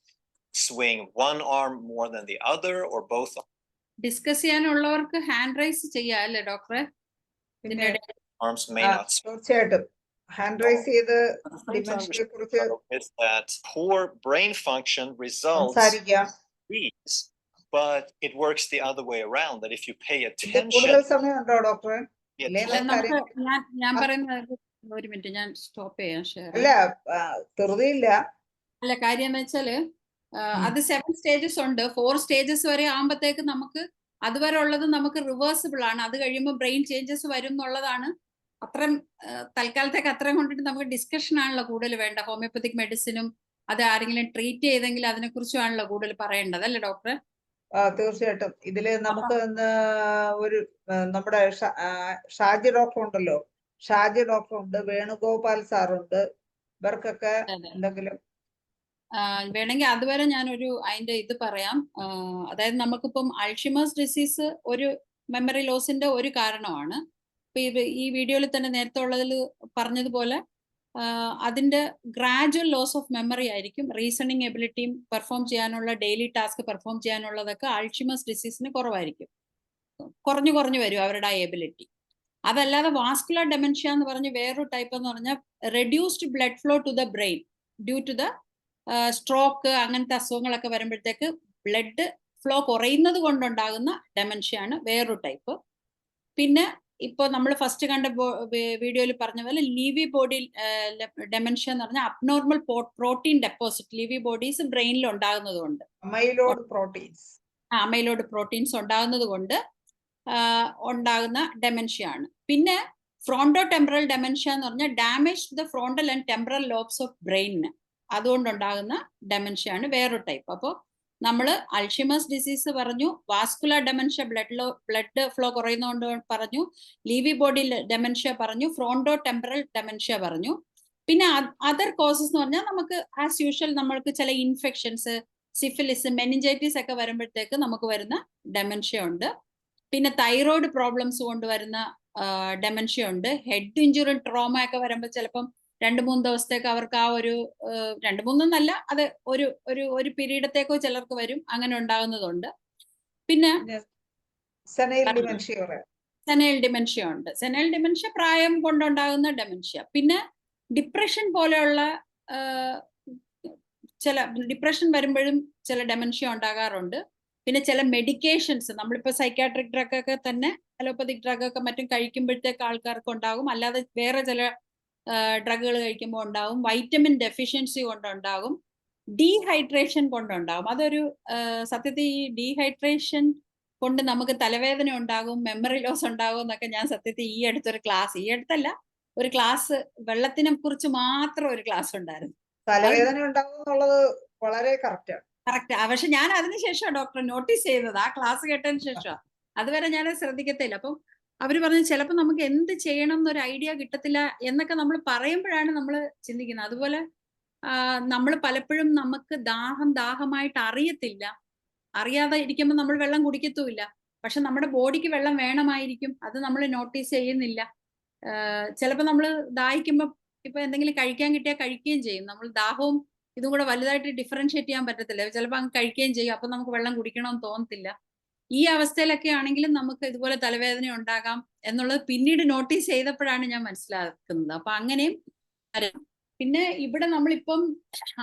swing one arm more than the other or both. Discuss ചെയ്യാനുള്ളവർക്ക് hand raise ചെയ്യാം അല്ലേ ഡോക്ടറെ? പിന്നെ Arms may not swing. തീർച്ചയായിട്ടും hand raise ചെയ്ത് ഡിമെൻഷ്യയെ കുറിച്ച് Is that poor brain function results സംസാരിക്കാം. these, but it works the other way around, that if you pay ഇത് attention, കൂടുതൽ സമയമുണ്ടോ ഡോക്ടറെ? Yeah, ഇല്ലേ അല്ല, നമുക്ക് നമുക്ക് ഞാൻ പറയുന്നത് ഒരു മിനിറ്റ് ഞാൻ സ്റ്റോപ്പ് ചെയ്യാം ഷെയർ. അല്ല ധൃതിയില്ല. അല്ല, കാര്യം എന്ന് വെച്ചാല് അത് 7 സ്റ്റേജസ് ഉണ്ട്. 4 സ്റ്റേജസ് വരെ ആകുമ്പോഴത്തേക്ക് നമുക്ക് അതുവരെ ഉള്ളത് നമുക്ക് റിവേഴ്സിബിൾ ആണ്. അത് കഴിയുമ്പോൾ ബ്രെയിൻ ചേഞ്ചസ് വരും എന്നുള്ളതാണ്. അത്രയും തൽക്കാലത്തേക്ക് അത്രയും കൊണ്ടിട്ട് നമുക്ക് ഡിസ്കഷൻ ആണല്ലോ കൂടുതൽ വേണ്ട. ഹോമിയോപ്പത്തിക് മെഡിസിനും അത് ആരെങ്കിലും ട്രീറ്റ് ചെയ്തെങ്കിൽ അതിനെ കുറിച്ചാണല്ലോ കൂടുതൽ പറയേണ്ടത് അല്ലേ ഡോക്ടറെ? തീർച്ചയായിട്ടും. ഇതില് നമുക്ക് ഒരു നമ്മുടെ ഷാജി ഡോക്ടർ ഉണ്ടല്ലോ, ഷാജി ഡോക്ടർ ഉണ്ട്, വേണുഗോപാൽ സാറുണ്ട്. ഇവർക്കൊക്കെ എന്തെങ്കിലും വേണമെങ്കിൽ അതുവരെ ഞാനൊരു അതിന്റെ ഇത് പറയാം. അതായത് നമുക്കിപ്പം അൾഷിമേഴ്സ് ഡിസീസ് ഒരു മെമ്മറി ലോസിന്റെ ഒരു കാരണമാണ്. ഇപ്പൊ ഈ വീഡിയോയിൽ തന്നെ നേരത്തെ ഉള്ളതിൽ പറഞ്ഞതുപോലെ അതിന്റെ ഗ്രാജുവൽ ലോസ് ഓഫ് മെമ്മറി ആയിരിക്കും. റീസണിങ് എബിലിറ്റിയും പെർഫോം ചെയ്യാനുള്ള ഡെയിലി ടാസ്ക് പെർഫോം ചെയ്യാനുള്ളതൊക്കെ അൾഷിമേഴ്സ് ഡിസീസിന് കുറവായിരിക്കും. കുറഞ്ഞു വരും അവരുടെ ആ എബിലിറ്റി. അതല്ലാതെ വാസ്കുലർ ഡെമൻഷ്യ എന്ന് പറഞ്ഞ് വേറൊരു ടൈപ്പ് എന്ന് പറഞ്ഞാൽ reduced blood flow to the brain due to the stroke അങ്ങനത്തെ അസുഖങ്ങളൊക്കെ വരുമ്പോഴത്തേക്ക് ബ്ലഡ് ഫ്ലോ കുറയുന്നത് കൊണ്ടുണ്ടാകുന്ന ഡെമൻഷ്യയാണ് വേറൊരു ടൈപ്പ്. പിന്നെ ഇപ്പൊ നമ്മൾ ഫസ്റ്റ് കണ്ട വീഡിയോയിൽ പറഞ്ഞ പോലെ ലീവി ബോഡി ഡെമൻഷ്യ എന്ന് പറഞ്ഞാൽ അബ്നോർമൽ പ്രോട്ടീൻ ഡെപ്പോസിറ്റ് ലീവി ബോഡീസ് ബ്രെയിനിൽ ഉണ്ടാകുന്നതുകൊണ്ട് അമൈലോയ്ഡ് പ്രോട്ടീൻസ് ഉണ്ടാകുന്നത് കൊണ്ട് ഉണ്ടാകുന്ന ഡെമൻഷ്യ ആണ്. പിന്നെ ഫ്രോണ്ടോ ടെമ്പറൽ ഡെമൻഷ്യ എന്ന് പറഞ്ഞാൽ damage to the frontal and temporal lobes of ബ്രെയിനിന് അതുകൊണ്ടുണ്ടാകുന്ന ഡെമൻഷ്യ ആണ് വേറൊരു ടൈപ്പ്. അപ്പോൾ നമ്മൾ അൾഷിമേഴ്സ് ഡിസീസ് പറഞ്ഞു, വാസ്കുലർ ഡെമൻഷ്യ ബ്ലഡ് ഫ്ലോ കുറയുന്നതുകൊണ്ട് പറഞ്ഞു, ലീവി ബോഡി ഡെമൻഷ്യ പറഞ്ഞു, ഫ്രോണ്ടോ ടെമ്പറൽ ഡെമൻഷ്യ പറഞ്ഞു. പിന്നെ അതർ കോസസ് എന്ന് പറഞ്ഞാൽ നമുക്ക് ആസ് യൂഷ്വൽ നമ്മൾക്ക് ചില ഇൻഫെക്ഷൻസ്, സിഫിലിസ്, മെനിഞ്ചൈറ്റിസ് ഒക്കെ വരുമ്പോഴത്തേക്ക് നമുക്ക് വരുന്ന ഡെമൻഷ്യ ഉണ്ട്. പിന്നെ തൈറോയ്ഡ് പ്രോബ്ലംസ് കൊണ്ട് വരുന്ന ഡെമൻഷ്യ ഉണ്ട്. ഹെഡ് ഇഞ്ചുറി, ട്രോമ ഒക്കെ വരുമ്പോൾ ചിലപ്പം 2-3 ദിവസത്തേക്ക് അവർക്ക് ആ ഒരു 2-3 അത് ഒരു പീരീഡത്തേക്കോ ചിലർക്ക് വരും, അങ്ങനെ ഉണ്ടാകുന്നതുണ്ട്. പിന്നെ സെനൈൽ ഡിമെൻഷ്യ ഉണ്ട്. സെനൈൽ ഡിമെൻഷ്യ പ്രായം കൊണ്ടുണ്ടാകുന്ന ഡെമൻഷ്യ. പിന്നെ ഡിപ്രഷൻ പോലെയുള്ള ചില ഡിപ്രഷൻ വരുമ്പോഴും ചില ഡെമൻഷ്യ ഉണ്ടാകാറുണ്ട്. പിന്നെ ചില മെഡിക്കേഷൻസ് നമ്മളിപ്പോ സൈക്കാട്രിക് ഡ്രഗ് ഒക്കെ തന്നെ അലോപ്പതിക് ഡ്രഗ് ഒക്കെ മറ്റും കഴിക്കുമ്പോഴത്തേക്ക് ആൾക്കാർക്ക് ഉണ്ടാകും. അല്ലാതെ വേറെ ചില ഡ്രഗുകൾ കഴിക്കുമ്പോൾ ഉണ്ടാവും. വൈറ്റമിൻ ഡെഫിഷ്യൻസി കൊണ്ടുണ്ടാകും. ഡീഹൈഡ്രേഷൻ കൊണ്ടുണ്ടാകും. അതൊരു സത്യത്തിൽ ഈ ഡീഹൈഡ്രേഷൻ കൊണ്ട് നമുക്ക് തലവേദന ഉണ്ടാകും, മെമ്മറി ലോസ് ഉണ്ടാകും എന്നൊക്കെ ഞാൻ സത്യത്തിൽ ഈ അടുത്തല്ല ഒരു ക്ലാസ് വെള്ളത്തിനെ കുറിച്ച് മാത്രം ഒരു ക്ലാസ് ഉണ്ടായിരുന്നു. തലവേദന ഉണ്ടാവും എന്നുള്ളത് വളരെ കറക്റ്റാണ്. കറക്റ്റ്. പക്ഷെ ഞാൻ അതിനുശേഷം ഡോക്ടർ നോട്ടീസ് ചെയ്തത് ആ ക്ലാസ് കേട്ടതിന് ശേഷം. അതുവരെ ഞാൻ ശ്രദ്ധിക്കത്തില്ല. അപ്പം അവര് പറഞ്ഞു ചിലപ്പോൾ നമുക്ക് എന്ത് ചെയ്യണം എന്നൊരു ഐഡിയ കിട്ടത്തില്ല എന്നൊക്കെ നമ്മൾ പറയുമ്പോഴാണ് നമ്മൾ ചിന്തിക്കുന്നത്. അതുപോലെ നമ്മൾ പലപ്പോഴും നമുക്ക് ദാഹമായിട്ട് അറിയത്തില്ല. അറിയാതെ ഇരിക്കുമ്പോൾ നമ്മൾ വെള്ളം കുടിക്കത്തുമില്ല. പക്ഷെ നമ്മുടെ ബോഡിക്ക് വെള്ളം വേണമായിരിക്കും. അത് നമ്മൾ നോട്ടീസ് ചെയ്യുന്നില്ല. ചിലപ്പോൾ നമ്മൾ ദാഹിക്കുമ്പോൾ ഇപ്പൊ എന്തെങ്കിലും കഴിക്കാൻ കിട്ടിയാൽ കഴിക്കുകയും ചെയ്യും. നമ്മൾ ദാഹവും ഇതും കൂടെ വലുതായിട്ട് ഡിഫറൻഷിയേറ്റ് ചെയ്യാൻ പറ്റത്തില്ല. ചിലപ്പോൾ അങ്ങ് കഴിക്കുകയും ചെയ്യും. അപ്പൊ നമുക്ക് വെള്ളം കുടിക്കണമെന്ന് തോന്നത്തില്ല. ഈ അവസ്ഥയിലൊക്കെ ആണെങ്കിലും നമുക്ക് ഇതുപോലെ തലവേദന ഉണ്ടാകാം എന്നുള്ളത് പിന്നീട് നോട്ടീസ് ചെയ്തപ്പോഴാണ് ഞാൻ മനസ്സിലാക്കുന്നത്. അപ്പൊ അങ്ങനെയും പിന്നെ ഇവിടെ നമ്മളിപ്പം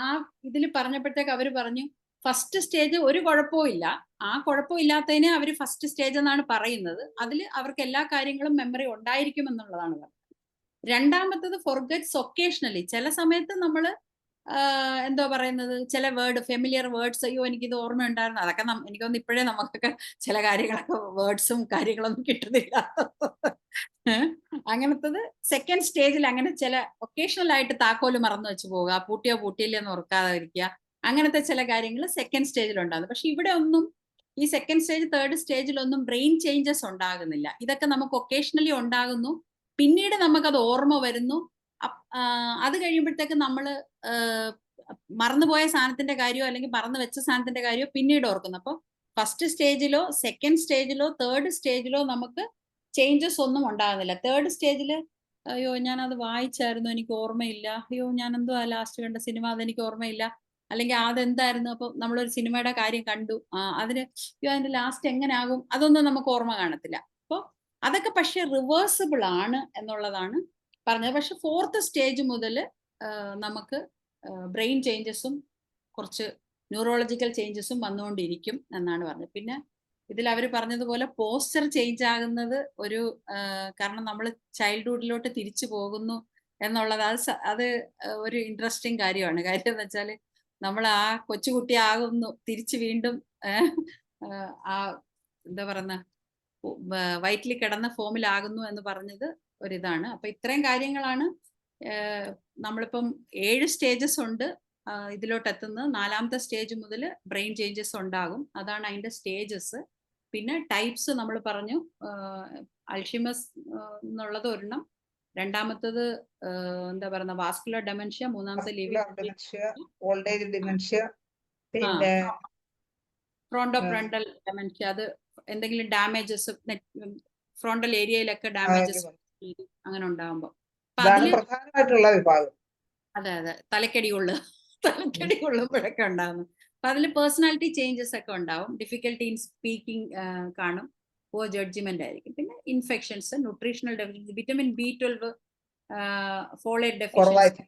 ആ ഇതിൽ പറഞ്ഞപ്പോഴത്തേക്ക് അവര് പറഞ്ഞു ഫസ്റ്റ് സ്റ്റേജ് ഒരു കുഴപ്പവും ഇല്ല. ആ കുഴപ്പമില്ലാത്തതിനെ അവർ ഫസ്റ്റ് സ്റ്റേജ് എന്നാണ് പറയുന്നത്. അതിൽ അവർക്ക് എല്ലാ കാര്യങ്ങളും മെമ്മറി ഉണ്ടായിരിക്കും എന്നുള്ളതാണ് പറഞ്ഞത്. രണ്ടാമത്തത് ഫോർഗെറ്റ്സ് ഒക്കേഷണലി. ചില സമയത്ത് നമ്മൾ എന്തോ പറയുന്നത് ചില ഫെമിലിയർ വേർഡ്സ്, അയ്യോ എനിക്കിത് ഓർമ്മ ഉണ്ടായിരുന്നു, അതൊക്കെ എനിക്കൊന്ന് ഇപ്പോഴേ നമുക്കൊക്കെ ചില കാര്യങ്ങളൊക്കെ വേർഡ്സും കാര്യങ്ങളൊന്നും കിട്ടുന്നില്ല. അങ്ങനത്തത് സെക്കൻഡ് സ്റ്റേജിൽ അങ്ങനെ ചില ഒക്കേഷണൽ ആയിട്ട് താക്കോല് മറന്നു വെച്ച് പോവുക, പൂട്ടിയോ പൂട്ടിയില്ലെന്ന് ഓർക്കാതെ ഇരിക്കുക, അങ്ങനത്തെ ചില കാര്യങ്ങൾ സെക്കൻഡ് സ്റ്റേജിൽ ഉണ്ടാകുന്നു. പക്ഷെ ഇവിടെ ഒന്നും ഈ സെക്കൻഡ് സ്റ്റേജ് തേർഡ് സ്റ്റേജിലൊന്നും ബ്രെയിൻ ചേഞ്ചസ് ഉണ്ടാകുന്നില്ല. ഇതൊക്കെ നമുക്ക് ഒക്കേഷണലി ഉണ്ടാകുന്നു, പിന്നീട് നമുക്കത് ഓർമ്മ വരുന്നു. അത് കഴിയുമ്പോഴത്തേക്ക് നമ്മൾ മറന്നുപോയ സാധനത്തിന്റെ കാര്യമോ അല്ലെങ്കിൽ മറന്നു വെച്ച സാധനത്തിന്റെ കാര്യമോ പിന്നീട് ഓർക്കുന്നു. അപ്പോൾ ഫസ്റ്റ് സ്റ്റേജിലോ സെക്കൻഡ് സ്റ്റേജിലോ തേർഡ് സ്റ്റേജിലോ നമുക്ക് ചേഞ്ചസ് ഒന്നും ഉണ്ടാകുന്നില്ല. തേർഡ് സ്റ്റേജിൽ അയ്യോ ഞാനത് വായിച്ചായിരുന്നു, എനിക്ക് ഓർമ്മയില്ല, അയ്യോ ഞാൻ എന്തോ ലാസ്റ്റ് കണ്ട സിനിമ അതെനിക്ക് ഓർമ്മയില്ല, അല്ലെങ്കിൽ അതെന്തായിരുന്നു, അപ്പൊ നമ്മളൊരു സിനിമയുടെ കാര്യം കണ്ടു, അതിന് അതിന്റെ ലാസ്റ്റ് എങ്ങനെ ആകും, അതൊന്നും നമുക്ക് ഓർമ്മ കാണത്തില്ല. അപ്പോൾ അതൊക്കെ പക്ഷെ റിവേഴ്സിബിൾ ആണ് എന്നുള്ളതാണ് പറഞ്ഞത്. പക്ഷെ ഫോർത്ത് സ്റ്റേജ് മുതൽ നമുക്ക് ബ്രെയിൻ ചേഞ്ചസും കുറച്ച് ന്യൂറോളജിക്കൽ ചേഞ്ചസും വന്നുകൊണ്ടിരിക്കും എന്നാണ് പറഞ്ഞത്. പിന്നെ ഇതിൽ അവർ പറഞ്ഞതുപോലെ പോസ്ചർ ചേഞ്ച് ആകുന്നത് ഒരു കാരണം നമ്മൾ ചൈൽഡ്ഹുഡിലോട്ട് തിരിച്ചു പോകുന്നു എന്നുള്ളത് അത് ഒരു ഇൻട്രസ്റ്റിംഗ് കാര്യമാണ്. കാര്യം എന്ന് വെച്ചാൽ നമ്മൾ ആ കൊച്ചുകുട്ടി ആകുന്നു, തിരിച്ച് വീണ്ടും ആ എന്താ പറയുന്ന വയറ്റിൽ കിടന്ന ഫോമിലാകുന്നു എന്ന് പറഞ്ഞത് ഒരിതാണ്. അപ്പൊ ഇത്രയും കാര്യങ്ങളാണ്. നമ്മളിപ്പം 7 സ്റ്റേജസ് ഉണ്ട് ഇതിലോട്ട് എത്തുന്നത്. 4ാമത്തെ സ്റ്റേജ് മുതൽ ബ്രെയിൻ ചേഞ്ചസ് ഉണ്ടാകും. അതാണ് അതിന്റെ സ്റ്റേജസ്. പിന്നെ ടൈപ്സ് നമ്മൾ പറഞ്ഞു, അൾഷിമസ് എന്നുള്ളത് ഒരെണ്ണം, രണ്ടാമത്തത് എന്താ പറയുക വാസ്കുലർ ഡെമൻഷ്യ, മൂന്നാമത്തെ ഓൾഡ് ഏജ് ഡിമെൻഷ്യ, പിന്നെ ഫ്രോണ്ടോഫ്രണ്ടൽ ഡെമൻഷ്യ. അത് എന്തെങ്കിലും ഡാമേജസ് ഫ്രോണ്ടൽ ഏരിയയിലൊക്കെ ഡാമേജസ് അങ്ങനെ ഉണ്ടാകുമ്പോ പ്രധാനമായിട്ടുള്ള വിഭാഗം. അതെ തലക്കടി കൊള്ളുമ്പോഴൊക്കെ ഉണ്ടാകുന്നു. അപ്പൊ അതിൽ പേഴ്സണാലിറ്റി ചേഞ്ചസ് ഒക്കെ ഉണ്ടാവും. ഡിഫിക്കൽട്ടി ഇൻ സ്പീക്കിംഗ് കാണും. പോർ ജഡ്ജ്മെന്റ് ആയിരിക്കും. പിന്നെ infections, nutritional deficiency, vitamin B12 folate deficiency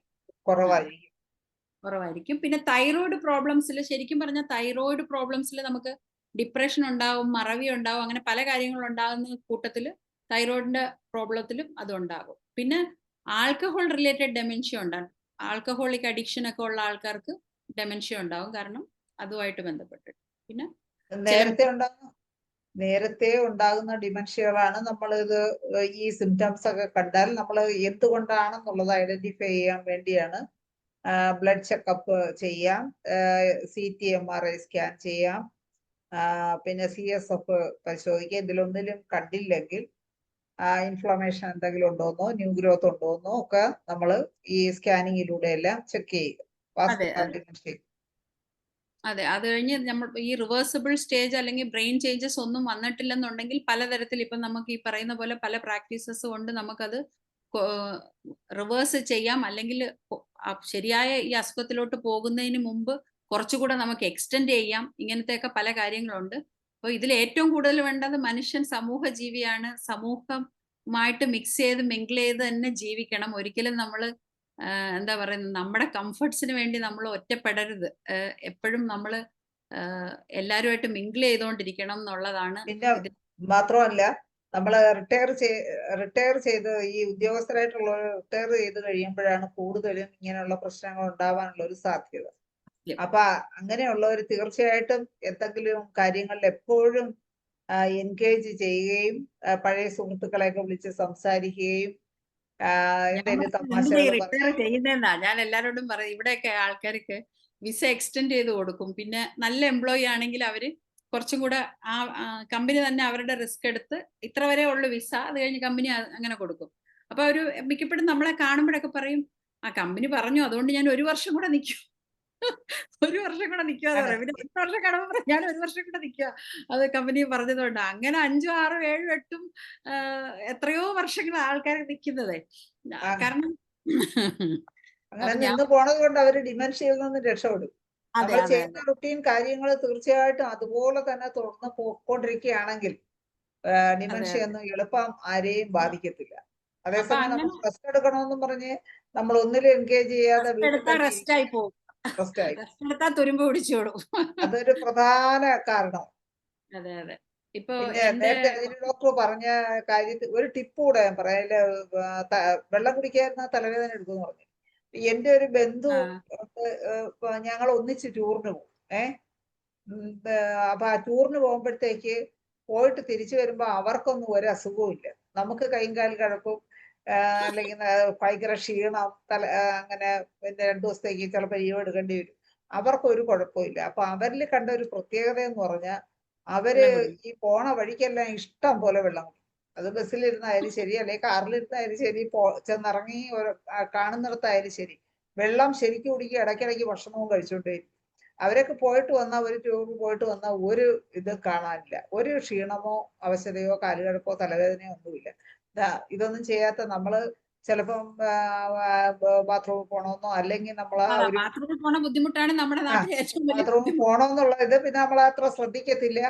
കുറവായിരിക്കും. പിന്നെ തൈറോയിഡ് പ്രോബ്ലംസിൽ, ശരിക്കും പറഞ്ഞാൽ തൈറോയിഡ് പ്രോബ്ലംസിൽ നമുക്ക് ഡിപ്രഷൻ ഉണ്ടാവും, മറവി ഉണ്ടാവും, അങ്ങനെ പല കാര്യങ്ങളും ഉണ്ടാകുന്ന കൂട്ടത്തിൽ തൈറോയിഡിന്റെ പ്രോബ്ലത്തിലും അതുണ്ടാകും. പിന്നെ ആൽക്കഹോൾ റിലേറ്റഡ് ഡെമൻഷ്യ ഉണ്ടാകും. ആൽക്കഹോളിക് അഡിക്ഷൻ ഒക്കെ ഉള്ള ആൾക്കാർക്ക് ഡെമൻഷ്യ ഉണ്ടാവും, കാരണം അതുമായിട്ട് ബന്ധപ്പെട്ടിട്ട്. പിന്നെ നേരത്തെ ഉണ്ടാകുന്ന ഡിമെൻഷ്യകളാണ് നമ്മൾ ഇത് ഈ സിംറ്റംസ് ഒക്കെ കണ്ടാൽ നമ്മൾ എന്തുകൊണ്ടാണെന്നുള്ളത് ഐഡന്റിഫൈ ചെയ്യാൻ വേണ്ടിയാണ് ബ്ലഡ് ചെക്കപ്പ് ചെയ്യാം, CT MRI സ്കാൻ ചെയ്യാം, പിന്നെ CSF പരിശോധിക്കുക. ഇതിലൊന്നിലും കണ്ടില്ലെങ്കിൽ ഇൻഫ്ലമേഷൻ എന്തെങ്കിലും ഉണ്ടോന്നോ ന്യൂ ഗ്രോത്ത് ഉണ്ടോന്നോ ഒക്കെ നമ്മൾ ഈ സ്കാനിങ്ങിലൂടെ എല്ലാം ചെക്ക് ചെയ്യുക. അതെ, അത് കഴിഞ്ഞ് നമ്മൾ ഈ റിവേഴ്സിബിൾ സ്റ്റേജ് അല്ലെങ്കിൽ ബ്രെയിൻ ചേഞ്ചസ് ഒന്നും വന്നിട്ടില്ലെന്നുണ്ടെങ്കിൽ പലതരത്തിൽ ഇപ്പം നമുക്ക് ഈ പറയുന്ന പോലെ പല പ്രാക്ടീസസ് കൊണ്ട് നമുക്കത് റിവേഴ്സ് ചെയ്യാം. അല്ലെങ്കിൽ ശരിയായ ഈ അസുഖത്തിലോട്ട് പോകുന്നതിന് മുമ്പ് കുറച്ചുകൂടെ നമുക്ക് എക്സ്റ്റെൻഡ് ചെയ്യാം. ഇങ്ങനത്തെയൊക്കെ പല കാര്യങ്ങളുണ്ട്. അപ്പോൾ ഇതിൽ ഏറ്റവും കൂടുതൽ വേണ്ടത് മനുഷ്യൻ സമൂഹ ജീവിയാണ്. സമൂഹമായിട്ട് മിങ്കിൾ ചെയ്ത് തന്നെ ജീവിക്കണം. ഒരിക്കലും നമ്മൾ എന്താ പറയുന്നത്, നമ്മുടെ കംഫർട്ട്സിന് വേണ്ടി നമ്മൾ ഒറ്റപ്പെടരുത്. എപ്പോഴും നമ്മൾ എല്ലാവരുമായിട്ട് മിങ്കിൾ ചെയ്തുകൊണ്ടിരിക്കണം എന്നുള്ളതാണ്. പിന്നെ മാത്രമല്ല നമ്മൾ റിട്ടയർ ചെയ്ത് ഈ ഉദ്യോഗസ്ഥരായിട്ടുള്ള റിട്ടയർ ചെയ്ത് കഴിയുമ്പോഴാണ് കൂടുതലും ഇങ്ങനെയുള്ള പ്രശ്നങ്ങൾ ഉണ്ടാവാനുള്ള ഒരു സാധ്യത. അപ്പൊ അങ്ങനെയുള്ളവർ തീർച്ചയായിട്ടും എന്തെങ്കിലും കാര്യങ്ങളിൽ എപ്പോഴും എൻഗേജ് ചെയ്യുകയും പഴയ സുഹൃത്തുക്കളെയൊക്കെ വിളിച്ച് സംസാരിക്കുകയും ഞാൻ എന്തെങ്കിലും എന്തിനാ തമാശകൾ റിട്ടയർ പറഞ്ഞ് ചെയ്യുന്നതെന്നാ ഞാൻ എല്ലാരോടും പറയും. ഇവിടെയൊക്കെ ആൾക്കാർക്ക് വിസ എക്സ്റ്റെൻഡ് ചെയ്ത് കൊടുക്കും. പിന്നെ നല്ല എംപ്ലോയി ആണെങ്കിൽ അവര് കുറച്ചും കൂടെ ആ കമ്പനി തന്നെ അവരുടെ റിസ്ക് എടുത്ത് ഇത്ര വരെ ഉള്ളു വിസ, അത് കഴിഞ്ഞ് കമ്പനി അങ്ങനെ കൊടുക്കും. അപ്പൊ അവര് മിക്കപ്പോഴും നമ്മളെ കാണുമ്പോഴൊക്കെ പറയും, ആ കമ്പനി പറഞ്ഞു അതുകൊണ്ട് ഞാൻ 1 വർഷം കൂടെ നിൽക്കും. 1 വർഷം കൂടെ നിൽക്കാന്ന് ആണ്. പറയും. പിന്നെ 1 വർഷം കഴിയുമ്പോൾ പറയും ഞാൻ 1 വർഷം കൂടെ നിൽക്കുക, അത് കമ്പനി പറഞ്ഞതുകൊണ്ട്. അങ്ങനെ 5ഉം 6ഉം 7ഉം 8ഉം എത്രയോ വർഷങ്ങൾ ആൾക്കാർ നിൽക്കുന്നതേ. ആണ്. കാരണം അങ്ങനെ അപ്പൊ ഞാൻ നിന്ന് പോണത് കൊണ്ട് അവര് ഡിമെൻഷ്യയിൽ നിന്ന് രക്ഷപ്പെടും. അതെ നമ്മൾ അതെ ചെയ്യുന്ന അതെ റുട്ടീൻ കാര്യങ്ങൾ തീർച്ചയായിട്ടും അതുപോലെ തന്നെ തുടർന്ന് പോയിക്കൊണ്ടിരിക്കുകയാണെങ്കിൽ അതെ ഡിമെൻഷ്യ അതെ. ഒന്നും എളുപ്പം ആരെയും ബാധിക്കത്തില്ല. അപ്പൊ അതേസമയം അങ്ങനെ നമ്മൾ റെസ്റ്റ് എടുക്കണമെന്നും പറഞ്ഞ് നമ്മൾ ഒന്നിലും എൻഗേജ് ചെയ്യാതെ റെസ്റ്റ് വീട്ടിൽ എടുത്താൽ തന്നെ റെസ്റ്റ് ആയി പോകും. റെസ്റ്റ് ആയി. റെസ്റ്റ് എടുത്താൽ തുരുമ്പ് പിടിച്ചോടും. അതൊരു പ്രധാന കാരണം. അതെ അതെ. ഇപ്പൊ പിന്നെ എന്റെ നേരത്തെ അതിന് ഡോക്ടർ പറഞ്ഞ കാര്യത്തിൽ ഒരു ടിപ്പ് കൂടെ ഞാൻ പറയാം. അതില് വെള്ളം കുടിക്കാതിരുന്ന തലവേദന എടുക്കുമെന്ന് പറഞ്ഞു. എന്റെ ഒരു ബന്ധു ആ ഞങ്ങൾ ഒന്നിച്ച് ടൂറിന് പോകും. അപ്പൊ ആ ടൂറിന് പോകുമ്പോഴത്തേക്ക് പോയിട്ട് തിരിച്ചു വരുമ്പോ അവർക്കൊന്നും ഒരു അസുഖവും ഇല്ല. നമുക്ക് കൈയും കാലും കഴപ്പും അല്ലെങ്കിൽ ഭയങ്കര ക്ഷീണം അങ്ങനെ പിന്നെ 2 ദിവസത്തേക്ക് ചിലപ്പോൾ ലീവ് എടുക്കേണ്ടി വരും. അവർക്കൊരു കുഴപ്പമില്ല. അപ്പൊ അവരിൽ കണ്ട ഒരു പ്രത്യേകത എന്ന് പറഞ്ഞാൽ അവര് വെള്ളം കുടിക്കും. ഈ പോണ വഴിക്കെല്ലാം ഇഷ്ടം പോലെ വെള്ളം കുടിക്കും. അത് ബസ്സിലിരുന്നായാലും ശരി, അല്ലെങ്കിൽ കാറിലിരുന്നായാലും ശരി, ചെന്നിറങ്ങി കാണുന്നിടത്തായാലും ശരി, വെള്ളം ശരിക്കും കുടിക്കുക. ഇടയ്ക്കിടയ്ക്ക് ഭക്ഷണവും കഴിച്ചുകൊണ്ടേയിരിക്കും. അവരൊക്കെ പോയിട്ട് വന്ന ഒരു ടൂർ പോയിട്ട് വന്ന ഒരു ഇത് കാണാനില്ല. ഒരു ക്ഷീണമോ അവശതയോ കാലുകഴപ്പോ തലവേദനയോ ഒന്നുമില്ല. ഇതൊന്നും ചെയ്യാത്ത നമ്മള് ചിലപ്പം ബാത്റൂമിൽ പോണമെന്നോ അല്ലെങ്കിൽ നമ്മൾ ആ ഒരു ബാത്റൂമിൽ പോണ ബുദ്ധിമുട്ടാണ് നമ്മുടെ നാട്ടിലെ ഏറ്റവും വലിയ ബാത്റൂമിൽ ബുദ്ധിമുട്ട്. പോണമെന്നുള്ള ഇത് പിന്നെ നമ്മൾ അത്ര ശ്രദ്ധിക്കത്തില്ല.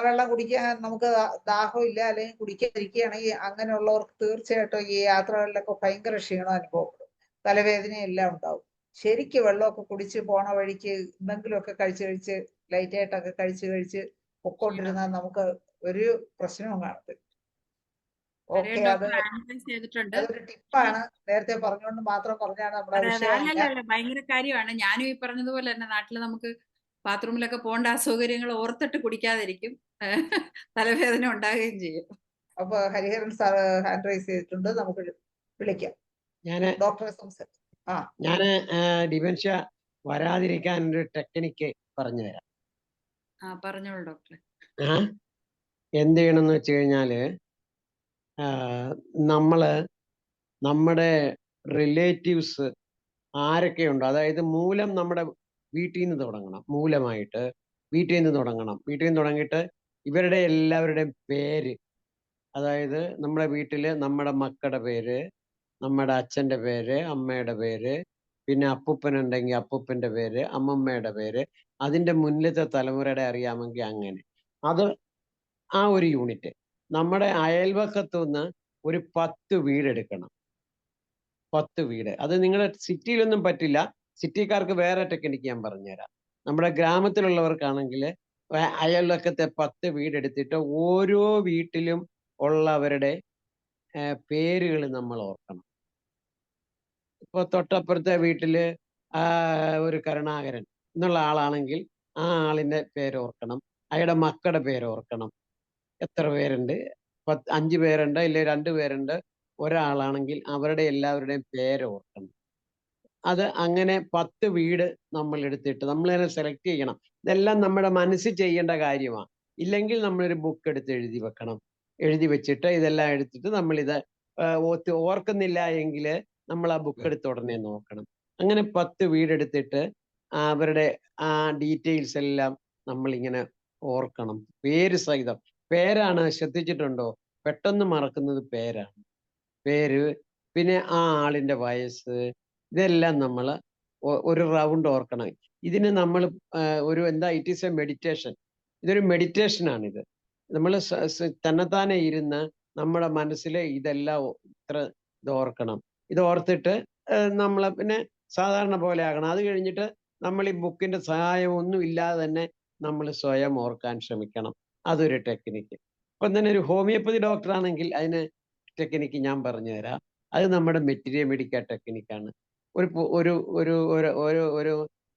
വെള്ളം കുടിക്കാൻ നമുക്ക് ദാഹമില്ല അല്ലെങ്കിൽ കുടിക്കാതിരിക്കുകയാണെങ്കിൽ അങ്ങനെയുള്ളവർക്ക് തീർച്ചയായിട്ടും ഈ യാത്രകളിലൊക്കെ ഭയങ്കര ക്ഷീണം അനുഭവപ്പെടും. തലവേദനയും എല്ലാം ഉണ്ടാവും. ശരിക്ക് വെള്ളമൊക്കെ കുടിച്ച് പോണ വഴിക്ക് എന്തെങ്കിലുമൊക്കെ കഴിച്ച് ലൈറ്റായിട്ടൊക്കെ കഴിച്ച് പൊക്കോണ്ടിരുന്നാൽ നമുക്ക് ഒരു പ്രശ്നവും കാണത്തില്ല. ഓക്കെ, അത് ഡോക്ടർ അനലൈസ് ചെയ്തിട്ടുണ്ട്. അതൊരു ടിപ്പാണ്. നേരത്തെ പറഞ്ഞുകൊണ്ട് മാത്രം പറഞ്ഞാണ് നമ്മുടെ അതെ അതെ. വിഷയമല്ല. അല്ലല്ല ഭയങ്കര കാര്യമാണ്. ഞാനും ഈ പറഞ്ഞതുപോലെ തന്നെ നാട്ടിൽ നമുക്ക് ബാത്റൂമിലൊക്കെ പോകേണ്ട അസൗകര്യങ്ങൾ ഓർത്തിട്ട് കുടിക്കാതിരിക്കും. തലവേദന ഉണ്ടാകുകയും ചെയ്യും. അപ്പൊ ഹരിഹരൻ സാർ ഹാൻഡ് റൈസ് ചെയ്തിട്ടുണ്ട്. നമുക്ക് വിളിക്കാം ഞാന് ഡോക്ടറെ സംസാരിക്കാം. ഞാന് ഡിമെൻഷ്യ വരാതിരിക്കാൻ ഒരു ടെക്നിക്ക് പറഞ്ഞു തരാം. പറഞ്ഞോളൂ ഡോക്ടറെ. എന്ത് ചെയ്യണമെന്ന് വെച്ച് കഴിഞ്ഞാല് നമ്മള് നമ്മുടെ റിലേറ്റീവ്സ് ആരൊക്കെയുണ്ടോ, അതായത് മൂലം നമ്മുടെ വീട്ടിൽ നിന്ന് തുടങ്ങണം. മൂലമായിട്ട് വീട്ടിൽ നിന്ന് തുടങ്ങണം. വീട്ടിൽ നിന്ന് തുടങ്ങിയിട്ട് ഇവരുടെ എല്ലാവരുടെയും പേര്, അതായത് നമ്മുടെ വീട്ടില് നമ്മുടെ മക്കളുടെ പേര്, നമ്മുടെ അച്ഛൻ്റെ പേര്, അമ്മയുടെ പേര്, പിന്നെ അപ്പൂപ്പനുണ്ടെങ്കിൽ അപ്പൂപ്പൻ്റെ പേര്, അമ്മമ്മയുടെ പേര്, അതിൻ്റെ മുന്നിലത്തെ തലമുറയുടെ അറിയാമെങ്കിൽ അങ്ങനെ. അത് ആ ഒരു യൂണിറ്റ്. നമ്മുടെ അയൽവക്കത്തു നിന്ന് ഒരു 10 വീടെടുക്കണം. 10 വീട്. അത് നിങ്ങളുടെ സിറ്റിയിലൊന്നും പറ്റില്ല. സിറ്റിക്കാർക്ക് വേറെ ടെക്നിക്ക് ഞാൻ പറഞ്ഞുതരാം. നമ്മുടെ ഗ്രാമത്തിലുള്ളവർക്കാണെങ്കിൽ അയൽവക്കത്തെ 10 വീടെടുത്തിട്ട് ഓരോ വീട്ടിലും ഉള്ളവരുടെ പേരുകൾ നമ്മൾ ഓർക്കണം. ഇപ്പൊ തൊട്ടപ്പുറത്തെ വീട്ടില് ഒരു കരുണാകരൻ എന്നുള്ള ആളാണെങ്കിൽ ആ ആളിന്റെ പേര് ഓർക്കണം. അയാളുടെ മക്കളുടെ പേര് ഓർക്കണം. എത്ര പേരുണ്ട്? 5 പേരുണ്ട്, ഇല്ലെ 2 പേരുണ്ട്. ഒരാളാണെങ്കിൽ അവരുടെ എല്ലാവരുടെയും പേര് ഓർക്കണം. അത് അങ്ങനെ 10 വീട് നമ്മൾ എടുത്തിട്ട് നമ്മൾ തന്നെ സെലക്ട് ചെയ്യണം. ഇതെല്ലാം നമ്മുടെ മനസ്സിൽ ചെയ്യേണ്ട കാര്യമാണ്. ഇല്ലെങ്കിൽ നമ്മളൊരു ബുക്ക് എടുത്ത് എഴുതി വെക്കണം. എഴുതി വെച്ചിട്ട് ഇതെല്ലാം എടുത്തിട്ട് നമ്മളിത് ഓർക്കുന്നില്ല എങ്കിൽ നമ്മൾ ആ ബുക്ക് എടുത്ത് ഉടനെ നോക്കണം. അങ്ങനെ 10 വീടെടുത്തിട്ട് അവരുടെ ആ ഡീറ്റെയിൽസ് എല്ലാം നമ്മളിങ്ങനെ ഓർക്കണം. പേര് സഹിതം. പേരാണ്, ശ്രദ്ധിച്ചിട്ടുണ്ടോ? പെട്ടെന്ന് മറക്കുന്നത് പേരാണ്. പേര്, പിന്നെ ആ ആളിന്റെ വയസ്സ്, ഇതെല്ലാം നമ്മൾ ഒരു റൗണ്ട് ഓർക്കണം. ഇതിന് നമ്മൾ ഒരു ഇറ്റ് ഈസ് എ മെഡിറ്റേഷൻ. ഇതൊരു മെഡിറ്റേഷനാണിത്. നമ്മൾ തന്നെത്താനെ ഇരുന്ന് നമ്മുടെ മനസ്സിൽ ഇതെല്ലാം ഇത്ര ഇത് ഓർക്കണം. ഇത് ഓർത്തിട്ട് നമ്മളെ പിന്നെ സാധാരണ പോലെ ആകണം. അത് കഴിഞ്ഞിട്ട് നമ്മൾ ഈ ബുക്കിന്റെ സഹായം ഒന്നും ഇല്ലാതെ തന്നെ നമ്മൾ സ്വയം ഓർക്കാൻ ശ്രമിക്കണം. അതൊരു ടെക്നിക്ക്. ഇപ്പം തന്നെ ഒരു ഹോമിയോപ്പതി ഡോക്ടറാണെങ്കിൽ അതിന് ടെക്നിക്ക് ഞാൻ പറഞ്ഞു തരാം. അത് നമ്മുടെ മെറ്റീരിയ മെഡിക്ക ടെക്നിക്കാണ്.